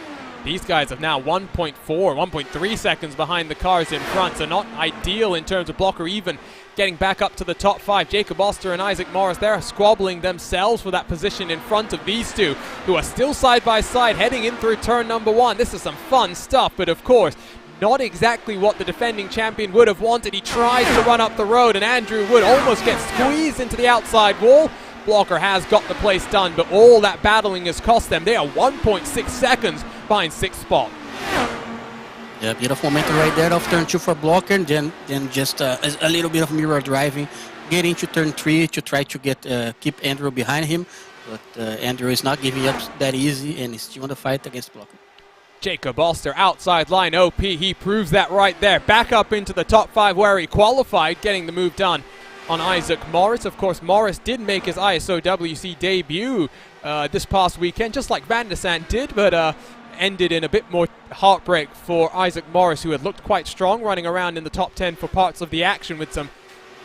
These guys have now 1.4, 1.3 seconds behind the cars in front, so not ideal in terms of Blocker even getting back up to the top 5. Jacob Oster and Isaac Morris, they're squabbling themselves for that position in front of these two, who are still side by side heading in through turn number 1. This is some fun stuff, but of course, not exactly what the defending champion would have wanted. He tries to run up the road, and Andrew Wood almost gets squeezed into the outside wall. Blocker has got the place done, but all that battling has cost them. They are 1.6 seconds behind 6th spot. Yeah, beautiful momentum right there off turn 2 for Blocker, and then just a little bit of mirror driving, get into turn 3 to try to keep Andrew behind him, but Andrew is not giving up that easy, and he's still in the fight against Blocker. Jacob Oster, outside line OP, he proves that right there. Back up into the top 5 where he qualified, getting the move done on Isaac Morris. Of course, Morris did make his ISO WC debut this past weekend, just like Van der Sant did, but ended in a bit more heartbreak for Isaac Morris, who had looked quite strong running around in the top 10 for parts of the action with some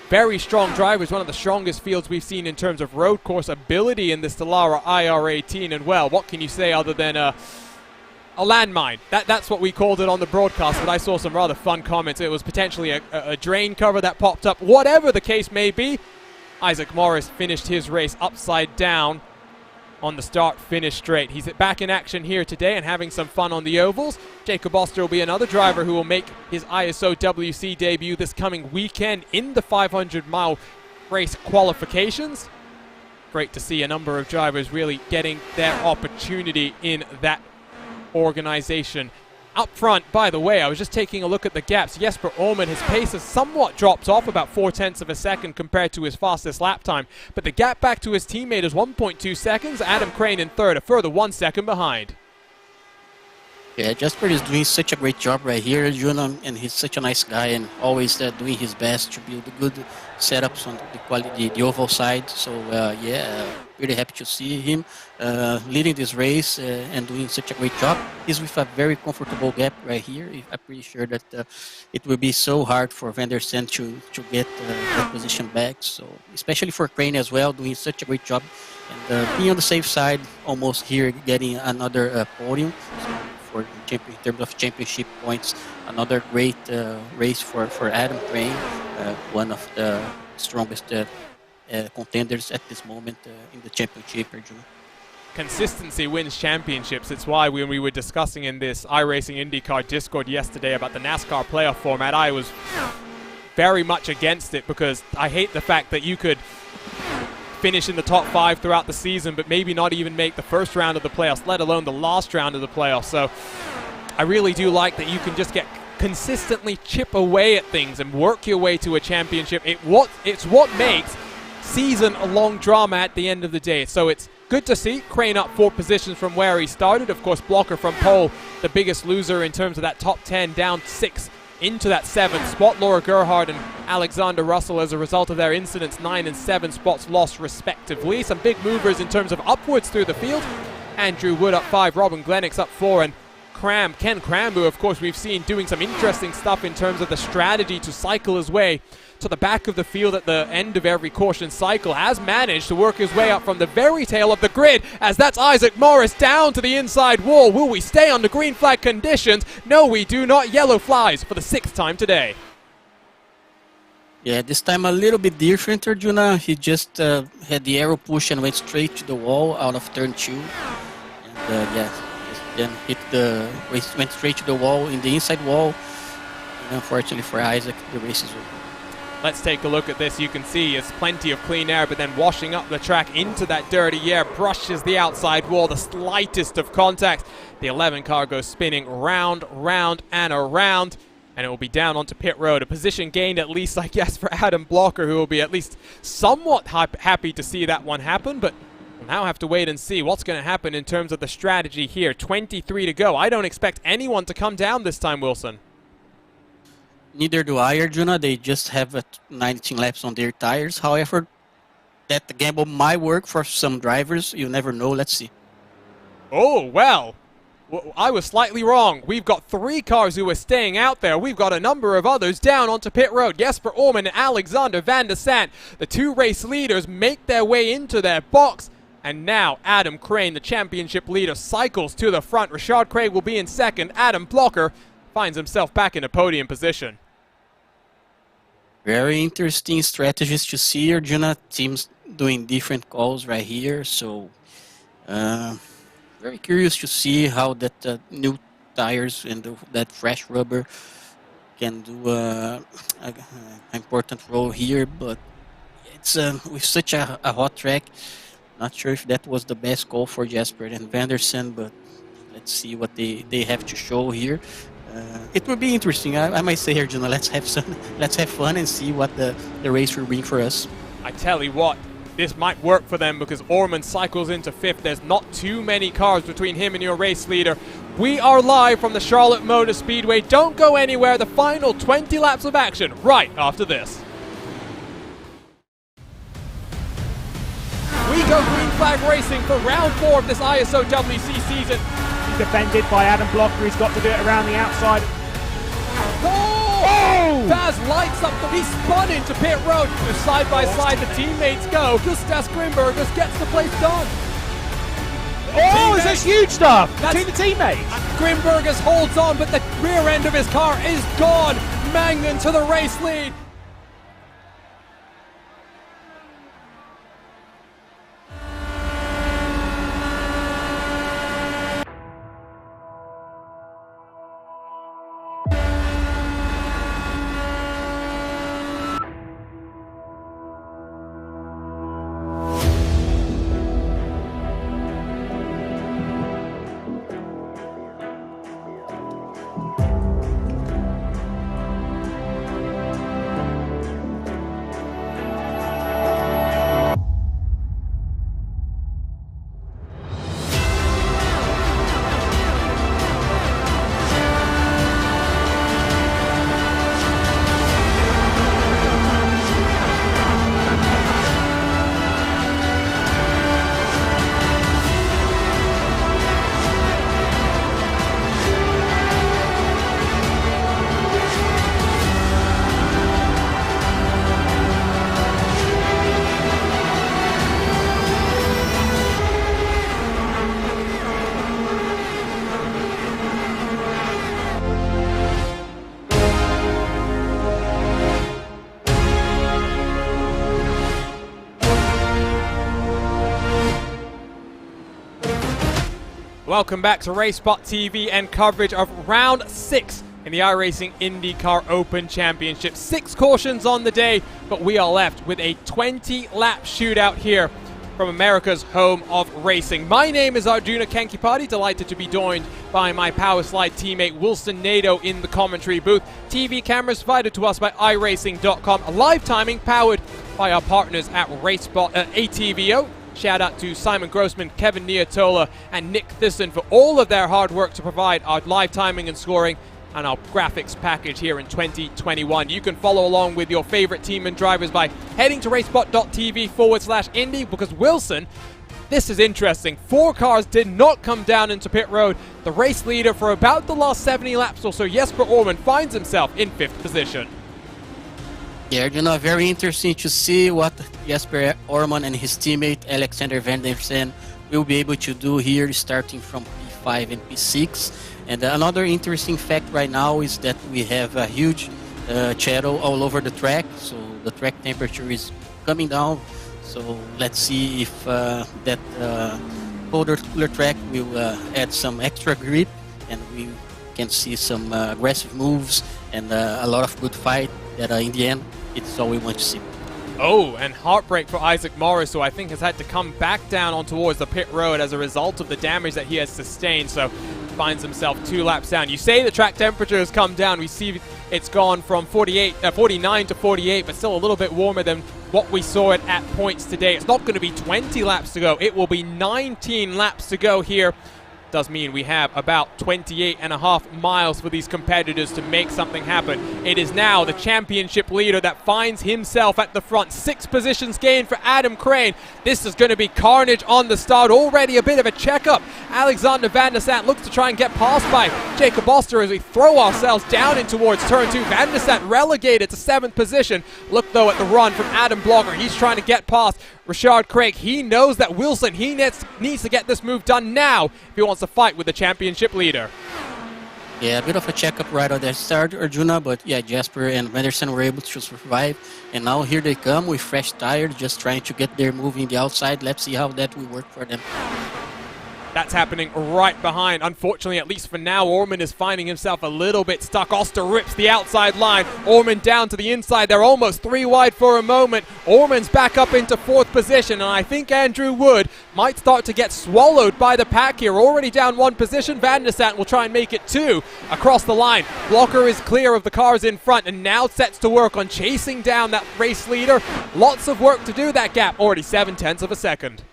very strong drivers, one of the strongest fields we've seen in terms of road course ability in the Stellara IR18. And well, what can you say other than a landmine? That's what we called it on the broadcast, but I saw some rather fun comments. It was potentially a drain cover that popped up. Whatever the case may be, Isaac Morris finished his race upside down on the start-finish straight. He's back in action here today and having some fun on the ovals. Jacob Oster will be another driver who will make his ISO WC debut this coming weekend in the 500-mile race qualifications. Great to see a number of drivers really getting their opportunity in that organization. Up front, by the way, I was just taking a look at the gaps. Jesper Orman, his pace has somewhat dropped off about 0.4 of a second compared to his fastest lap time, but the gap back to his teammate is 1.2 seconds. Adam Crane in third, a further 1 second behind. Yeah, Jesper is doing such a great job right here, Juno, and he's such a nice guy and always doing his best to build good setups on the oval side. So yeah, really happy to see him leading this race and doing such a great job. He's with a very comfortable gap right here. I'm pretty sure that it will be so hard for Van der Sant to get that position back. So especially for Crane as well, doing such a great job and being on the safe side, almost here getting another podium. So, in terms of championship points, another great race for Adam Crane, one of the strongest contenders at this moment in the championship. Consistency wins championships. It's why when we were discussing in this iRacing IndyCar Discord yesterday about the NASCAR playoff format, I was very much against it because I hate the fact that you could finish in the top 5 throughout the season, but maybe not even make the first round of the playoffs, let alone the last round of the playoffs. So I really do like that you can just consistently chip away at things and work your way to a championship. It's what makes season-long drama at the end of the day. So it's good to see Crane up 4 positions from where he started. Of course, Blocker from pole, the biggest loser in terms of that top 10, down 6 into that 7th spot. Laura Gerhard and Alexander Russell, as a result of their incidents, 9 and 7 spots lost respectively. Some big movers in terms of upwards through the field. Andrew Wood up 5, Robin Glennox up 4, and Ken Crambu, of course, we've seen doing some interesting stuff in terms of the strategy to cycle his way to the back of the field at the end of every caution cycle, has managed to work his way up from the very tail of the grid, as that's Isaac Morris down to the inside wall. Will we stay on the green flag conditions? No, we do not. Yellow flies for the 6th time today. Yeah, this time a little bit different, Arjuna. He just had the arrow push and went straight to the wall out of turn 2. And yeah, then went straight to the wall, in the inside wall. And unfortunately for Isaac, the race is over. Let's take a look at this. You can see it's plenty of clean air, but then washing up the track into that dirty air, brushes the outside wall, the slightest of contact. The 11 car goes spinning round, round, and around, and it will be down onto pit road. A position gained, at least, I guess, for Adam Blocker, who will be at least somewhat happy to see that one happen, but We'll now have to wait and see what's going to happen in terms of the strategy here. 23 to go. I don't expect anyone to come down this time, Wilson. Neither do I, Arjuna. They just have 19 laps on their tires. However, that gamble might work for some drivers. You never know. Let's see. Oh, well. I was slightly wrong. We've got 3 cars who are staying out there. We've got a number of others down onto pit road. Jesper Orman and Alexander van der Sant, the 2 race leaders, make their way into their box. And now Adam Crane, the championship leader, cycles to the front. Richard Craig will be in second. Adam Blocker finds himself back in a podium position. Very interesting strategies to see, Arjuna. Teams doing different calls right here. So, very curious to see how that new tires and that fresh rubber can do an important role here. But it's with such a hot track, not sure if that was the best call for Jesper and van der Sant, but let's see what they have to show here. It will be interesting. I might say, Arjuna, let's have fun and see what the race will bring for us. I tell you what, this might work for them because Orman cycles into 5th. There's not too many cars between him and your race leader. We are live from the Charlotte Motor Speedway. Don't go anywhere. The final 20 laps of action right after this. We go green flag racing for round 4 of this ISOWC season. Defended by Adam Blocker. He's got to do it around the outside. Oh! Vaz lights up. He spun into pit road. Side by side, the teammates go. Gustas Grimbergers gets the place done. Oh, is this huge stuff between the teammates? Grimbergers holds on, but the rear end of his car is gone. Magnan to the race lead. Welcome back to RaceSpotTV and coverage of round 6 in the iRacing IndyCar Open Championship. 6 cautions on the day, but we are left with a 20-lap shootout here from America's home of racing. My name is Arjuna Kankipati, delighted to be joined by my Powerslide teammate Wilson Nadeau in the commentary booth. TV cameras provided to us by iRacing.com. Live timing powered by our partners at ATVO. Shout out to Simon Grossman, Kevin Niatola, and Nick Thisson for all of their hard work to provide our live timing and scoring and our graphics package here in 2021. You can follow along with your favorite team and drivers by heading to RaceSpot.tv/Indy because Wilson, this is interesting. 4 cars did not come down into pit road. The race leader for about the last 70 laps or so, Jesper Orman, finds himself in 5th position. Yeah, very interesting to see what Jesper Orman and his teammate Alexander van der Sant will be able to do here, starting from P5 and P6. And another interesting fact right now is that we have a huge shadow all over the track, so the track temperature is coming down. So let's see if that colder, cooler track will add some extra grip, and we can see some aggressive moves and a lot of good fight that in the end, it's all we want to see. Oh, and heartbreak for Isaac Morris, who I think has had to come back down on towards the pit road as a result of the damage that he has sustained. So finds himself 2 laps down. You say the track temperature has come down. We see it's gone from 49 to 48, but still a little bit warmer than what we saw at points today. It's not going to be 20 laps to go. It will be 19 laps to go here. Does mean we have about 28.5 miles for these competitors to make something happen. It is now the championship leader that finds himself at the front. 6 positions gained for Adam Crane. This is going to be carnage on the start. Already a bit of a checkup. Alexander Van der Sant looks to try and get past by Jacob Oster as we throw ourselves down in towards turn 2. Van der Sant relegated to 7th position. Look though at the run from Adam Blocker. He's trying to get past Richard Craig. He knows that Wilson, he needs to get this move done now if he wants to fight with the championship leader. Yeah, a bit of a checkup right at the start, Arjuna, but yeah, Jasper and Vanderson were able to survive. And now here they come with fresh tires, just trying to get their move in the outside. Let's see how that will work for them. That's happening right behind. Unfortunately, at least for now, Orman is finding himself a little bit stuck. Oster rips the outside line. Orman down to the inside. They're almost 3 wide for a moment. Orman's back up into 4th position, and I think Andrew Wood might start to get swallowed by the pack here. Already down 1 position. Van der Sant will try and make it 2 across the line. Blocker is clear of the cars in front and now sets to work on chasing down that race leader. Lots of work to do that gap. Already 7/10 of a second.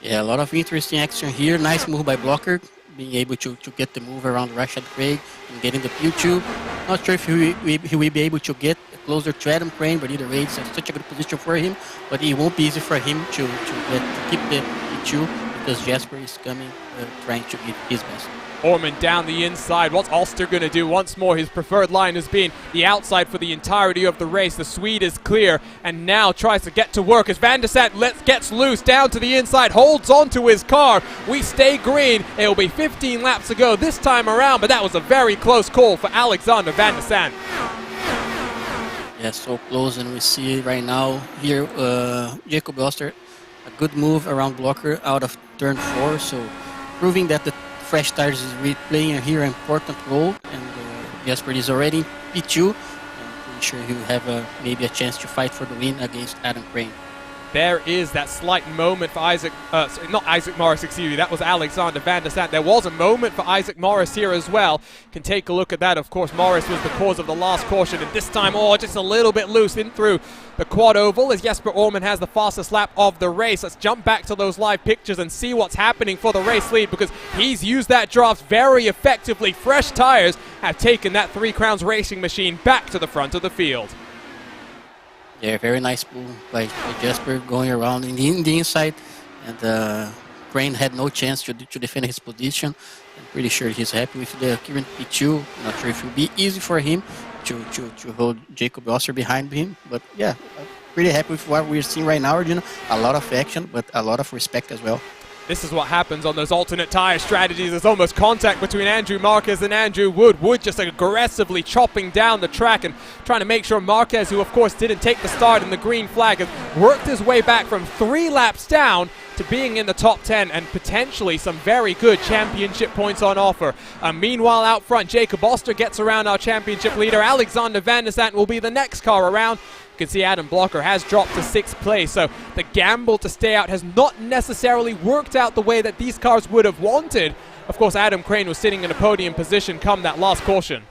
Yeah, a lot of interesting action here. Nice move by Blocker, being able to get the move around Rashad Craig and get in the Q2. Not sure if he will be able to get closer to Adam Crane, but either way, it's such a good position for him. But it won't be easy for him to keep the Q2 because Jasper is coming, trying to give his best. Orman down the inside. What's Oster going to do? Once more, his preferred line has been the outside for the entirety of the race. The Swede is clear and now tries to get to work as Van der Sant gets loose down to the inside, holds on to his car. We stay green. It will be 15 laps to go this time around, but that was a very close call for Alexander Van der Sant. Yeah, so close, and we see right now here Jacob Oster, a good move around Blocker out of turn 4, so proving that the fresh tires is really playing here an important role, and Jasper is already in P2. I'm pretty sure he will have maybe a chance to fight for the win against Adam Crane. There is that slight moment for not Isaac Morris, excuse me, that was Alexander Van der Sant. There was a moment for Isaac Morris here as well. Can take a look at that. Of course, Morris was the cause of the last caution, and this time, just a little bit loose in through the quad oval as Jesper Orman has the fastest lap of the race. Let's jump back to those live pictures and see what's happening for the race lead, because he's used that draft very effectively. Fresh tires have taken that Three Crowns Racing machine back to the front of the field. Yeah, very nice move by Jasper going around in the inside, and Crane had no chance to defend his position. I'm pretty sure he's happy with the current P2. Not sure if it will be easy for him to hold Jacob Oster behind him, but yeah, pretty happy with what we're seeing right now, Arjuna. A lot of action, but a lot of respect as well. This is what happens on those alternate tire strategies. There's almost contact between Andrew Marquez and Andrew Wood. Wood just aggressively chopping down the track and trying to make sure Marquez, who of course didn't take the start in the green flag, has worked his way back from 3 laps down to being in the top 10 and potentially some very good championship points on offer. Meanwhile, out front, Jacob Oster gets around our championship leader. Alexander Van der Sant will be the next car around. You can see Adam Blocker has dropped to 6th place, so the gamble to stay out has not necessarily worked out the way that these cars would have wanted. Of course, Adam Crane was sitting in a podium position come that last caution.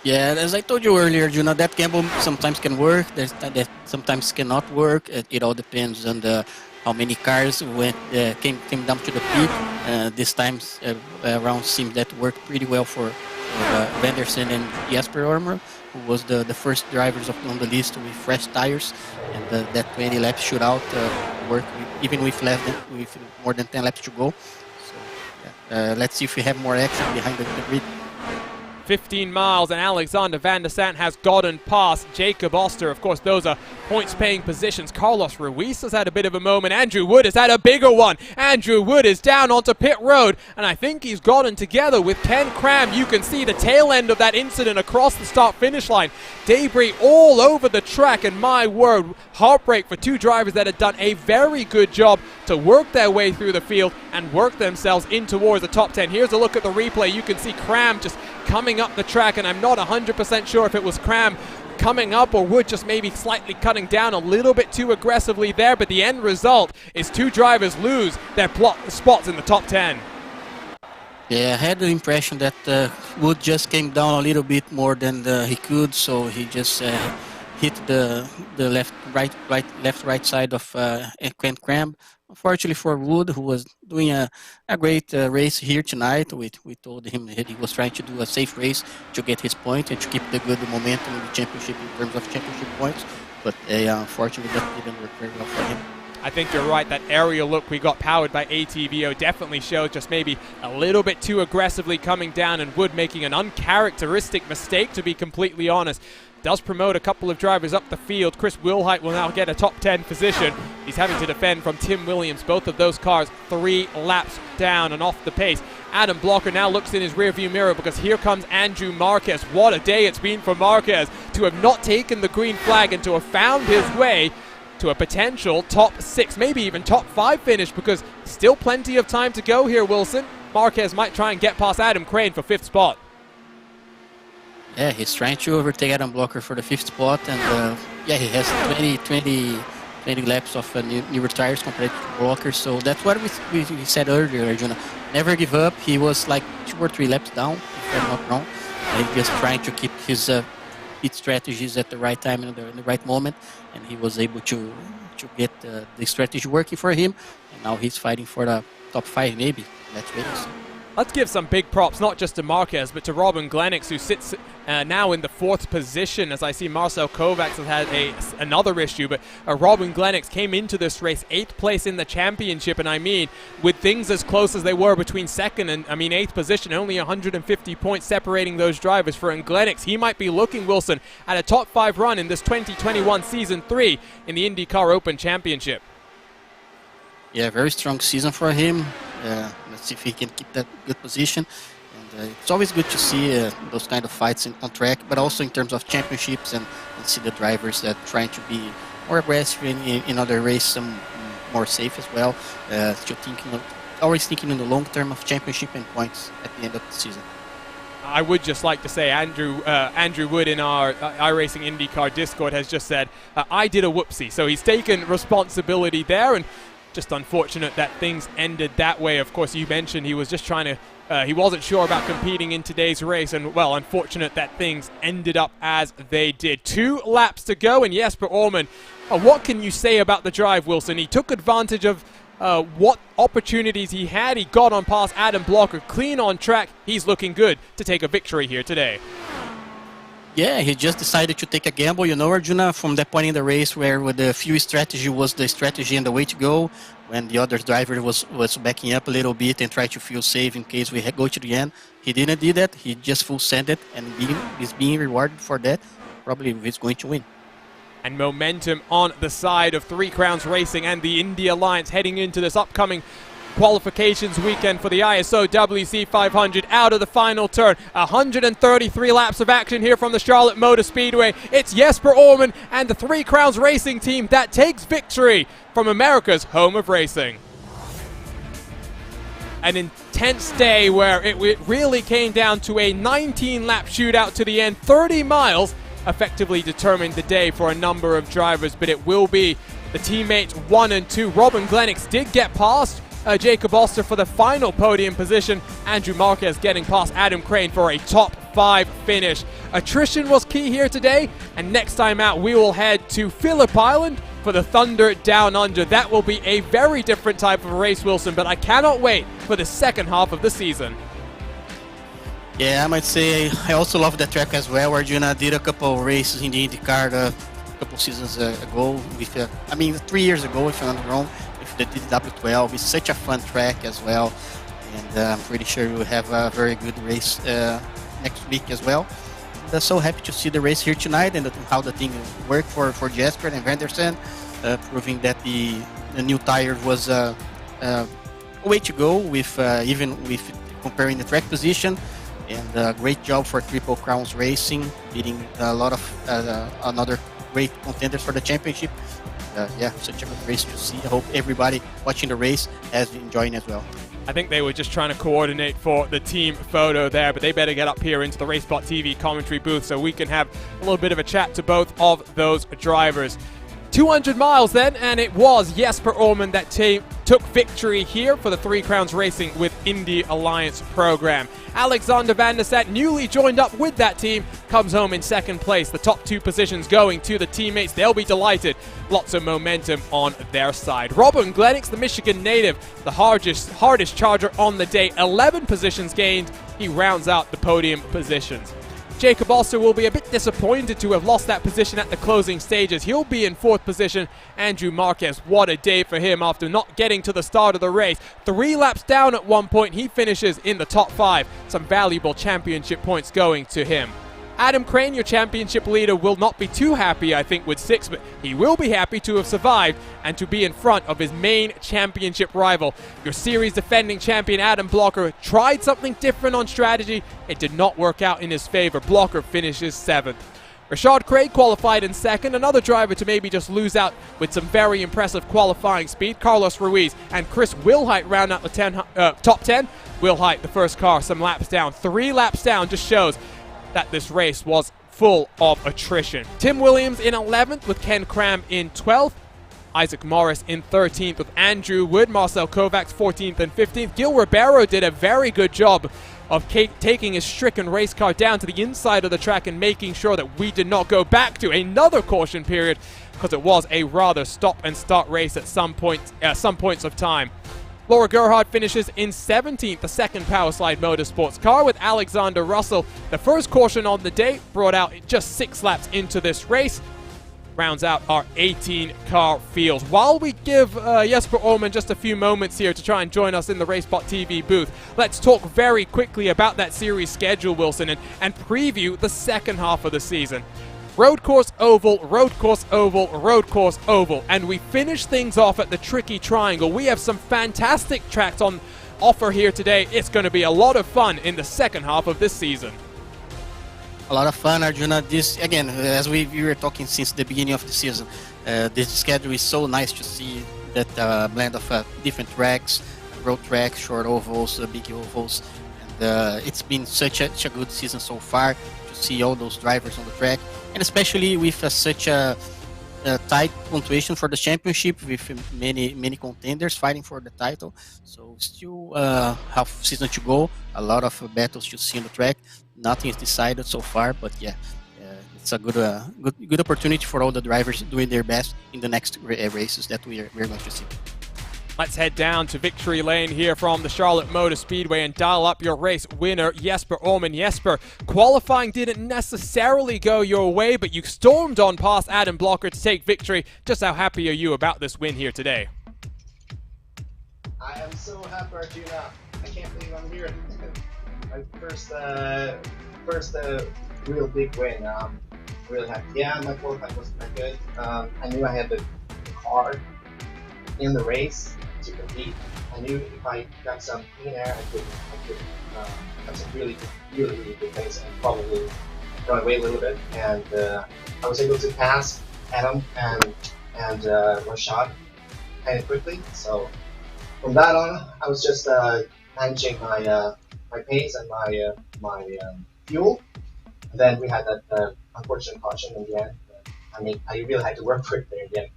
Yeah, as I told you earlier, that gamble sometimes can work, that sometimes cannot work. It all depends on how many cars came down to the pit. This time around seems that worked pretty well for Vanderson and Jasper Orman, who was the first drivers on the list with fresh tires, and that 20 lap shootout worked even with more than 10 laps to go. So let's see if we have more action behind the grid. 15 miles, and Alexander Van der Sant has gotten past Jacob Oster. Of course, those are points-paying positions. Carlos Ruiz has had a bit of a moment. Andrew Wood has had a bigger one. Andrew Wood is down onto pit road, and I think he's gotten together with Ken Cram. You can see the tail end of that incident across the start-finish line. Debris all over the track, and my word, heartbreak for 2 drivers that had done a very good job to work their way through the field and work themselves in towards the top 10. Here's a look at the replay. You can see Cram just coming up the track, and I'm not 100% sure if it was Cram coming up or Wood just maybe slightly cutting down a little bit too aggressively there, but the end result is 2 drivers lose their spots in the top 10. Yeah, I had the impression that Wood just came down a little bit more than he could, so he just hit the left right side of Quent Cramp. Unfortunately for Wood, who was doing a great race here tonight, we told him that he was trying to do a safe race to get his point and to keep the good momentum in the championship in terms of championship points. But unfortunately, that didn't work very well for him. I think you're right. That aerial look we got powered by ATVO definitely showed just maybe a little bit too aggressively coming down, and Wood making an uncharacteristic mistake, to be completely honest. Does promote a couple of drivers up the field. Chris Wilhite will now get a top 10 position. He's having to defend from Tim Williams. Both of those cars 3 laps down and off the pace. Adam Blocker now looks in his rearview mirror because here comes Andrew Marquez. What a day it's been for Marquez to have not taken the green flag and to have found his way to a potential top 6, maybe even top 5 finish, because still plenty of time to go here, Wilson. Marquez might try and get past Adam Crane for 5th spot. Yeah, he's trying to overtake Adam Blocker for the 5th spot, and yeah, he has 20 laps of newer tires compared to Blocker, so that's what we said earlier, Arjuna. Never give up. He was like 2 or 3 laps down, if I'm not wrong, and he's just trying to keep his pit strategies at the right time and in the right moment, and he was able to get the strategy working for him, and now he's fighting for the top 5 maybe. Let's wait and see. Let's give some big props, not just to Marquez, but to Robin Glennox, who sits now in the 4th position, as I see Marcel Kovacs has had another issue. But Robin Glennox came into this race 8th place in the championship, and I mean, with things as close as they were between 2nd and 8th position, only 150 points separating those drivers. For Glennox, he might be looking, Wilson, at a top 5 run in this 2021 Season 3 in the IndyCar Open Championship. Yeah, very strong season for him. Let's see if he can keep that good position. And it's always good to see those kind of fights on track, but also in terms of championships and see the drivers that trying to be more aggressive in other races, more safe as well. Always thinking in the long term of championship and points at the end of the season. I would just like to say Andrew Wood in our iRacing IndyCar Discord has just said, I did a whoopsie. So he's taken responsibility there, and just unfortunate that things ended that way. Of course, you mentioned he was just trying to, he wasn't sure about competing in today's race, and well, unfortunate that things ended up as they did. 2 laps to go, and Jesper Orman, what can you say about the drive, Wilson? He took advantage of what opportunities he had. He got on past Adam Blocker, clean on track. He's looking good to take a victory here today. Yeah, he just decided to take a gamble, you know, Arjuna, from that point in the race where the fuel strategy was the strategy and the way to go, when the other driver was backing up a little bit and tried to feel safe in case we go to the end. He didn't do that. He just full sent it, and he's being rewarded for that. Probably he's going to win. And momentum on the side of Three Crowns Racing and the Indy Alliance heading into this upcoming qualifications weekend for the ISO WC 500. Out of the final turn, 133 laps of action here from the Charlotte Motor Speedway. It's Jesper Orman and the Three Crowns Racing team that takes victory from America's home of racing. An intense day where it really came down to a 19-lap shootout to the end. 30 miles effectively determined the day for a number of drivers, but it will be the teammates 1 and 2. Robin Glennox did get past Jacob Oster for the final podium position. Andrew Marquez getting past Adam Crane for a top 5 finish. Attrition was key here today, and next time out we will head to Phillip Island for the Thunder Down Under. That will be a very different type of race, Wilson, but I cannot wait for the second half of the season. Yeah, I might say I also love the track as well. Arjuna did a couple of races in the IndyCar a couple seasons ago, with, 3 years ago, if I'm not wrong, with the DW12. It's such a fun track as well, and I'm pretty sure we'll have a very good race next week as well. So happy to see the race here tonight and how the thing worked for Jesper and Vandersen, proving that the new tire was a way to go with even with comparing the track position. And great job for Triple Crowns Racing, beating a lot of another great contenders for the championship. Yeah, such a good race to see. I hope everybody watching the race has enjoying as well. I think they were just trying to coordinate for the team photo there, but they better get up here into the RaceSpotTV commentary booth so we can have a little bit of a chat to both of those drivers. 200 miles then, and it was Jesper Orman that took victory here for the Three Crowns Racing with Indy Alliance program. Alexander Van der Sat newly joined up with that team, comes home in second place. The top 2 positions going to the teammates. They'll be delighted. Lots of momentum on their side. Robin Glenix, the Michigan native, the hardest charger on the day. 11 positions gained. He rounds out the podium positions. Jacob Oster will be a bit disappointed to have lost that position at the closing stages. He'll be in 4th position. Andrew Marquez, what a day for him after not getting to the start of the race. 3 laps down at one point, he finishes in the top 5. Some valuable championship points going to him. Adam Crane, your championship leader, will not be too happy, I think, with 6, but he will be happy to have survived and to be in front of his main championship rival. Your series defending champion Adam Blocker tried something different on strategy. It did not work out in his favor. Blocker finishes 7th. Rashad Craig qualified in 2nd, another driver to maybe just lose out with some very impressive qualifying speed. Carlos Ruiz and Chris Wilhite round out the top 10. Wilhite, the first car, some laps down. 3 laps down just shows that this race was full of attrition. Tim Williams in 11th with Ken Cram in 12th. Isaac Morris in 13th with Andrew Wood. Marcel Kovacs 14th and 15th. Gil Ribeiro did a very good job of taking his stricken race car down to the inside of the track and making sure that we did not go back to another caution period, because it was a rather stop and start race at some points of time. Laura Gerhard finishes in 17th, the second Powerslide Motorsports car, with Alexander Russell. The first caution on the day brought out just 6 laps into this race. Rounds out our 18-car field. While we give Jesper Orman just a few moments here to try and join us in the RaceSpotTV booth, let's talk very quickly about that series schedule, Wilson, and preview the second half of the season. Road course oval, road course oval, road course oval. And we finish things off at the tricky triangle. We have some fantastic tracks on offer here today. It's going to be a lot of fun in the second half of this season. A lot of fun, Arjuna. This, again, as we were talking since the beginning of the season, this schedule is so nice to see that blend of different tracks, road tracks, short ovals, big ovals. And it's been such a good season so far to see all those drivers on the track. And especially with such a tight punctuation for the championship, with many contenders fighting for the title. So still half season to go, a lot of battles to see on the track. Nothing is decided so far, but yeah, it's a good opportunity for all the drivers doing their best in the next races that we're going to see. Let's head down to victory lane here from the Charlotte Motor Speedway and dial up your race winner, Jesper Orman. Jesper, qualifying didn't necessarily go your way, but you stormed on past Adam Blocker to take victory. Just how happy are you about this win here today? I am so happy, Arjuna. I can't believe I'm here. My first real big win. Really happy. Yeah, my qualifying wasn't that good. I knew I had the car in the race to compete. I knew if I got some clean air, I could have some really good pace and probably run away a little bit. And I was able to pass Adam and Rashad kind of quickly. So from that on, I was just managing my pace and my fuel. And then we had that unfortunate caution in the end. I mean, I really had to work for it there again.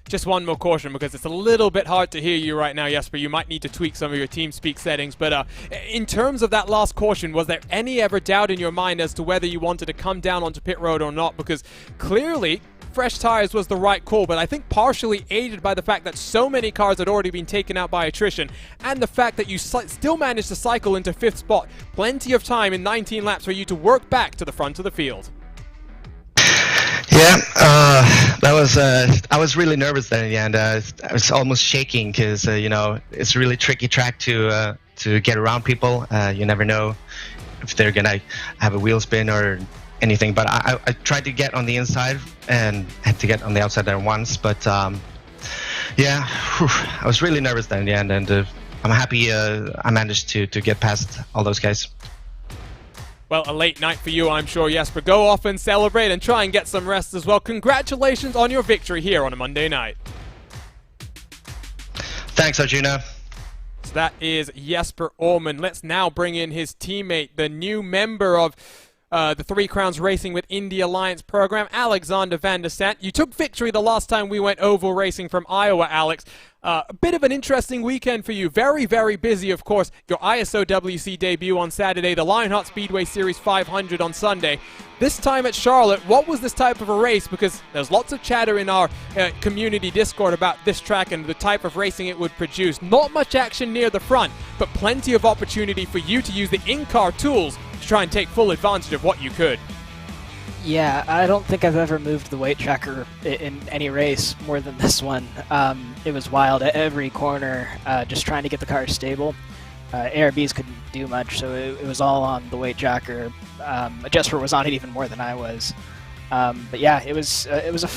Just one more caution, because it's a little bit hard to hear you right now, Jesper. You might need to tweak some of your team speak settings. But in terms of that last caution, was there any ever doubt in your mind as to whether you wanted to come down onto pit road or not? Because clearly, fresh tires was the right call, but I think partially aided by the fact that so many cars had already been taken out by attrition, and the fact that you still managed to cycle into 5th spot. Plenty of time in 19 laps for you to work back to the front of the field. Yeah, that was. I was really nervous then in the end. I was almost shaking because you know, it's a really tricky track to get around people. You never know if they're gonna have a wheel spin or anything. But I tried to get on the inside and had to get on the outside there once. But yeah, I was really nervous then in the end, and I'm happy I managed to get past all those guys. Well, a late night for you, I'm sure, Jesper. Go off and celebrate and try and get some rest as well. Congratulations on your victory here on a Monday night. Thanks, Arjuna. So that is Jesper Orman. Let's now bring in his teammate, the new member of the Three Crowns Racing with Indy Alliance program, Alexander van der Sant. You took victory the last time we went oval racing from Iowa, Alex. A bit of an interesting weekend for you. Very, very busy, of course. Your ISOWC debut on Saturday, the Lionheart Speedway Series 500 on Sunday. This time at Charlotte, what was this type of a race? Because there's lots of chatter in our community Discord about this track and the type of racing it would produce. Not much action near the front, but plenty of opportunity for you to use the in-car tools to try and take full advantage of what you could. Yeah, I don't think I've ever moved the weight tracker in any race more than this one. It was wild at every corner, just trying to get the car stable. ARBs couldn't do much, so it was all on the weight tracker. Jesper was on it even more than I was. But yeah, it was a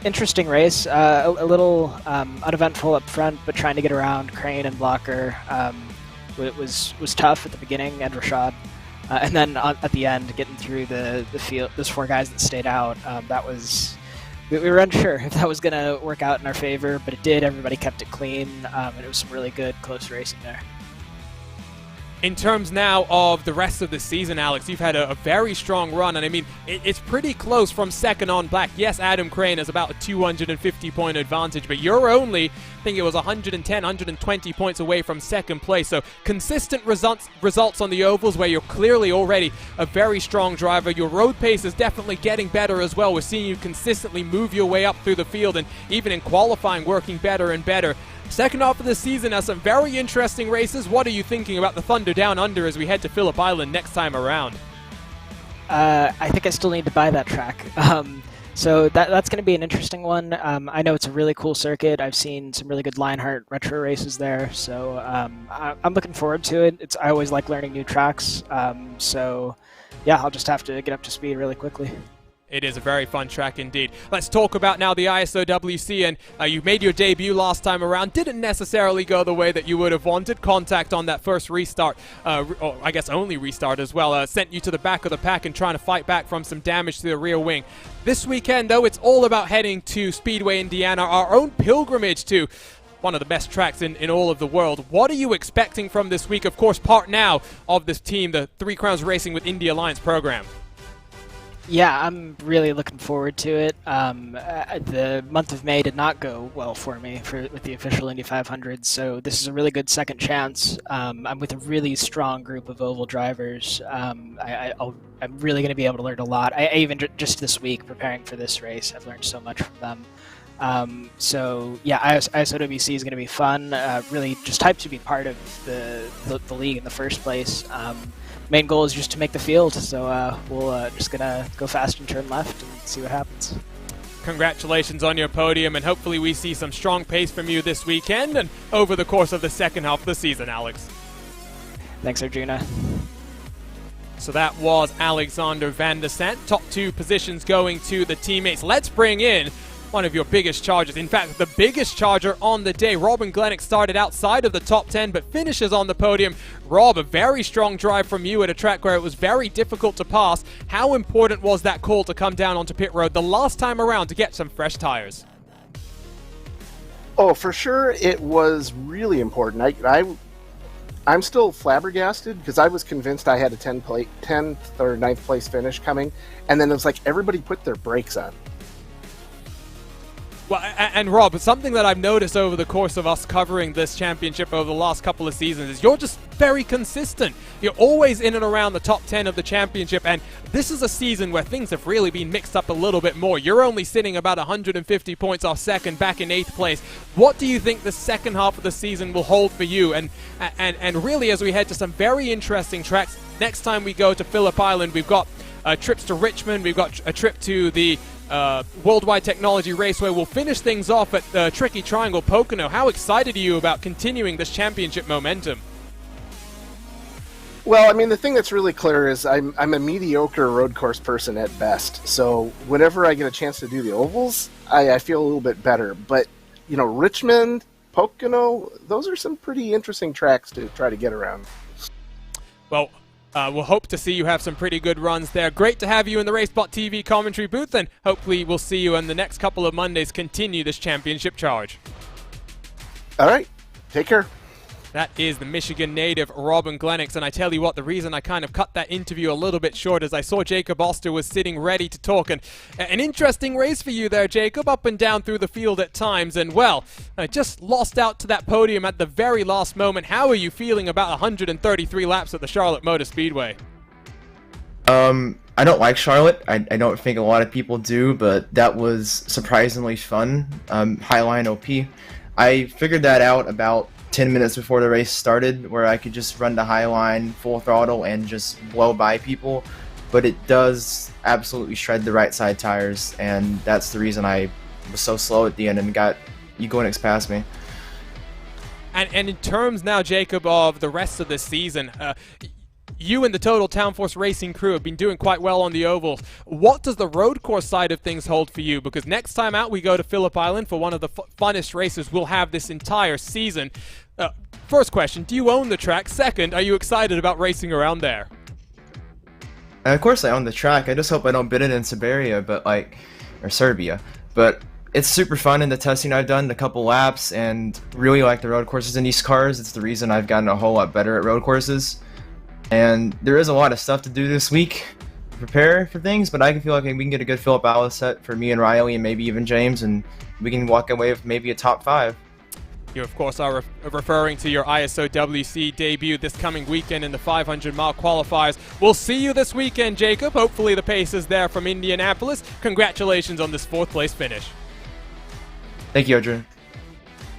interesting race, a little uneventful up front, but trying to get around Crane and Blocker was tough at the beginning, and Rashad. And then at the end, getting through the field, those 4 guys that stayed out, that was... We were unsure if that was going to work out in our favor, but it did. Everybody kept it clean, and it was some really good, close racing there. In terms now of the rest of the season, Alex, you've had a very strong run, and I mean, it's pretty close from second on black. Yes, Adam Crane has about a 250-point advantage, but you're only, I think it was 110, 120 points away from second place. So consistent results on the ovals where you're clearly already a very strong driver. Your road pace is definitely getting better as well. We're seeing you consistently move your way up through the field, and even in qualifying, working better and better. Second half of the season has some very interesting races. What are you thinking about the Thunder Down Under as we head to Phillip Island next time around? I think I still need to buy that track. So that's going to be an interesting one. I know it's a really cool circuit. I've seen some really good Lionheart retro races there, so I'm looking forward to it. I always like learning new tracks, so yeah, I'll just have to get up to speed really quickly. It is a very fun track indeed. Let's talk about now the ISOWC, and you made your debut last time around. Didn't necessarily go the way that you would have wanted. Contact on that first restart, or I guess only restart as well, sent you to the back of the pack and trying to fight back from some damage to the rear wing. This weekend, though, it's all about heading to Speedway Indiana, our own pilgrimage to one of the best tracks in all of the world. What are you expecting from this week? Of course, part now of this team, the Three Crowns Racing with Indy Alliance program. Yeah, I'm really looking forward to it. The month of May did not go well for me with the official Indy 500, so this is a really good second chance. I'm with a really strong group of oval drivers. I'm really going to be able to learn a lot. I even just this week preparing for this race, I've learned so much from them. So yeah, ISOWC is going to be fun. Really just hyped to be part of the league in the first place. Main goal is just to make the field, so we'll just gonna go fast and turn left and see what happens. Congratulations on your podium, and hopefully we see some strong pace from you this weekend and over the course of the second half of the season, Alex. Thanks, Arjuna. So that was Alexander Van der Sant. Top 2 positions going to the teammates. Let's bring in one of your biggest chargers. In fact, the biggest charger on the day. Robin Glennick started outside of the top 10, but finishes on the podium. Rob, a very strong drive from you at a track where it was very difficult to pass. How important was that call to come down onto pit road the last time around to get some fresh tires? Oh, for sure, it was really important. I'm still flabbergasted because I was convinced I had a 10th or 9th place finish coming, and then it was like everybody put their brakes on. Well, and Rob, something that I've noticed over the course of us covering this championship over the last couple of seasons is you're just very consistent. You're always in and around the top 10 of the championship, and this is a season where things have really been mixed up a little bit more. You're only sitting about 150 points off second, back in 8th place. What do you think the second half of the season will hold for you? And really, as we head to some very interesting tracks, next time we go to Phillip Island, we've got trips to Richmond, we've got a trip to the Worldwide Technology Raceway. We'll finish things off at the Tricky Triangle Pocono. How excited are you about continuing this championship momentum? Well, I mean, the thing that's really clear is I'm a mediocre road course person at best. So whenever I get a chance to do the ovals, I feel a little bit better. But, you know, Richmond, Pocono, those are some pretty interesting tracks to try to get around. Well, we'll hope to see you have some pretty good runs there. Great to have you in the RaceSpotTV commentary booth, and hopefully we'll see you in the next couple of Mondays continue this championship charge. All right. Take care. That is the Michigan native Robin Glennox, and I tell you what, the reason I kind of cut that interview a little bit short is I saw Jacob Oster was sitting ready to talk, and an interesting race for you there, Jacob, up and down through the field at times, and well, just lost out to that podium at the very last moment. How are you feeling about 133 laps at the Charlotte Motor Speedway? I don't like Charlotte. I don't think a lot of people do, but that was surprisingly fun. Highline OP. I figured that out about 10 minutes before the race started, where I could just run the Highline full throttle and just blow by people, but it does absolutely shred the right side tires, and that's the reason I was so slow at the end and got Egonix past me. And in terms now, Jacob, of the rest of the season, you and the Total Downforce Racing crew have been doing quite well on the ovals. What does the road course side of things hold for you? Because next time out we go to Phillip Island for one of the funnest races we'll have this entire season. First question, do you own the track? Second, are you excited about racing around there? Of course I own the track. I just hope I don't bid it in Siberia, or Serbia. But it's super fun in the testing I've done, a couple laps, and really like the road courses in these cars. It's the reason I've gotten a whole lot better at road courses. And there is a lot of stuff to do this week to prepare for things, but I can feel like we can get a good Phillip Island set for me and Riley and maybe even James, and we can walk away with maybe a top 5. You, of course, are referring to your ISOWC debut this coming weekend in the 500-mile qualifiers. We'll see you this weekend, Jacob. Hopefully the pace is there from Indianapolis. Congratulations on this 4th-place finish. Thank you, Adrian.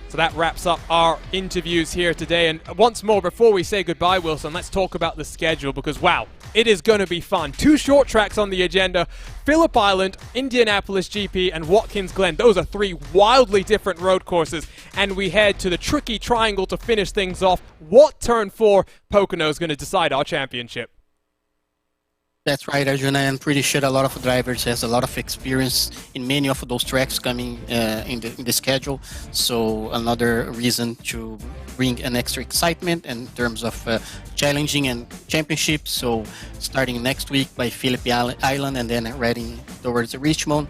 So that wraps up our interviews here today. And once more, before we say goodbye, Wilson, let's talk about the schedule because, wow, it is going to be fun. 2 short tracks on the agenda. Phillip Island, Indianapolis GP, and Watkins Glen. Those are 3 wildly different road courses. And we head to the tricky triangle to finish things off. What turn 4 Pocono is going to decide our championship? That's right, Arjuna. I'm pretty sure a lot of drivers has a lot of experience in many of those tracks coming in the schedule. So another reason to bring an extra excitement in terms of challenging and championship. So starting next week by Phillip Island and then heading towards Richmond.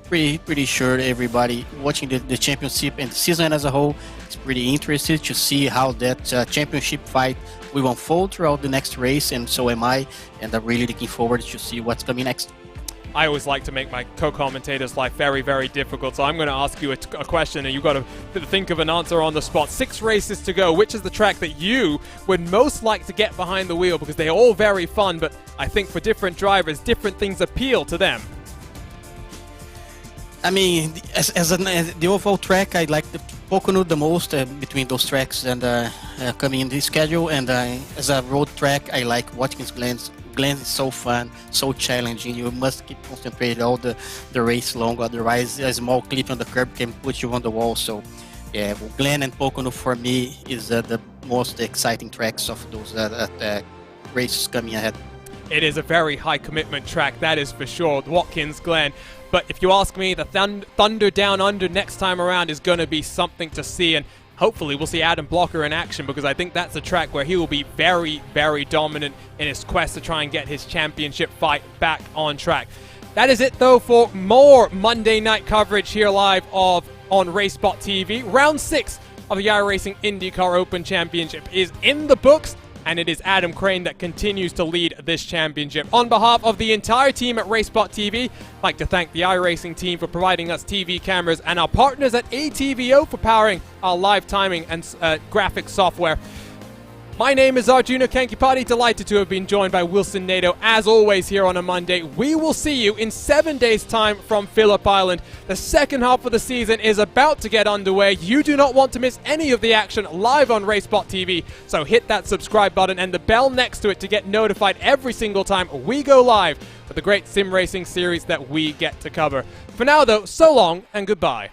Pretty sure everybody watching the championship and the season as a whole is pretty interested to see how that championship fight will unfold throughout the next race, and so am I, and I'm really looking forward to see what's coming next. I always like to make my co-commentator's life very, very difficult, so I'm going to ask you a question, and you've got to think of an answer on the spot. 6 races to go. Which is the track that you would most like to get behind the wheel? Because they're all very fun, but I think for different drivers, different things appeal to them. I mean, as the overall track, I like the Pocono the most between those tracks and coming in the schedule. And as a road track, I like Watkins Glen. Glen is so fun, so challenging. You must keep concentrated all the race long, otherwise a small clip on the curb can put you on the wall. So yeah, Glen and Pocono for me is the most exciting tracks of those races coming ahead. It is a very high commitment track, that is for sure, Watkins Glen. But if you ask me, the Thunder Down Under next time around is going to be something to see, and hopefully we'll see Adam Blocker in action, because I think that's a track where he will be very, very dominant in his quest to try and get his championship fight back on track. That is it, though, for more Monday night coverage here live on RaceSpotTV. Round 6 of the iRacing IndyCar Open Championship is in the books, and it is Adam Crane that continues to lead this championship. On behalf of the entire team at RaceSpotTV, I'd like to thank the iRacing team for providing us TV cameras and our partners at ATVO for powering our live timing and graphics software. My name is Arjuna Kankipati, delighted to have been joined by Wilson Nato, as always, here on a Monday. We will see you in 7 days' time from Phillip Island. The second half of the season is about to get underway. You do not want to miss any of the action live on RaceSpotTV, so hit that subscribe button and the bell next to it to get notified every single time we go live for the great sim racing series that we get to cover. For now, though, so long and goodbye.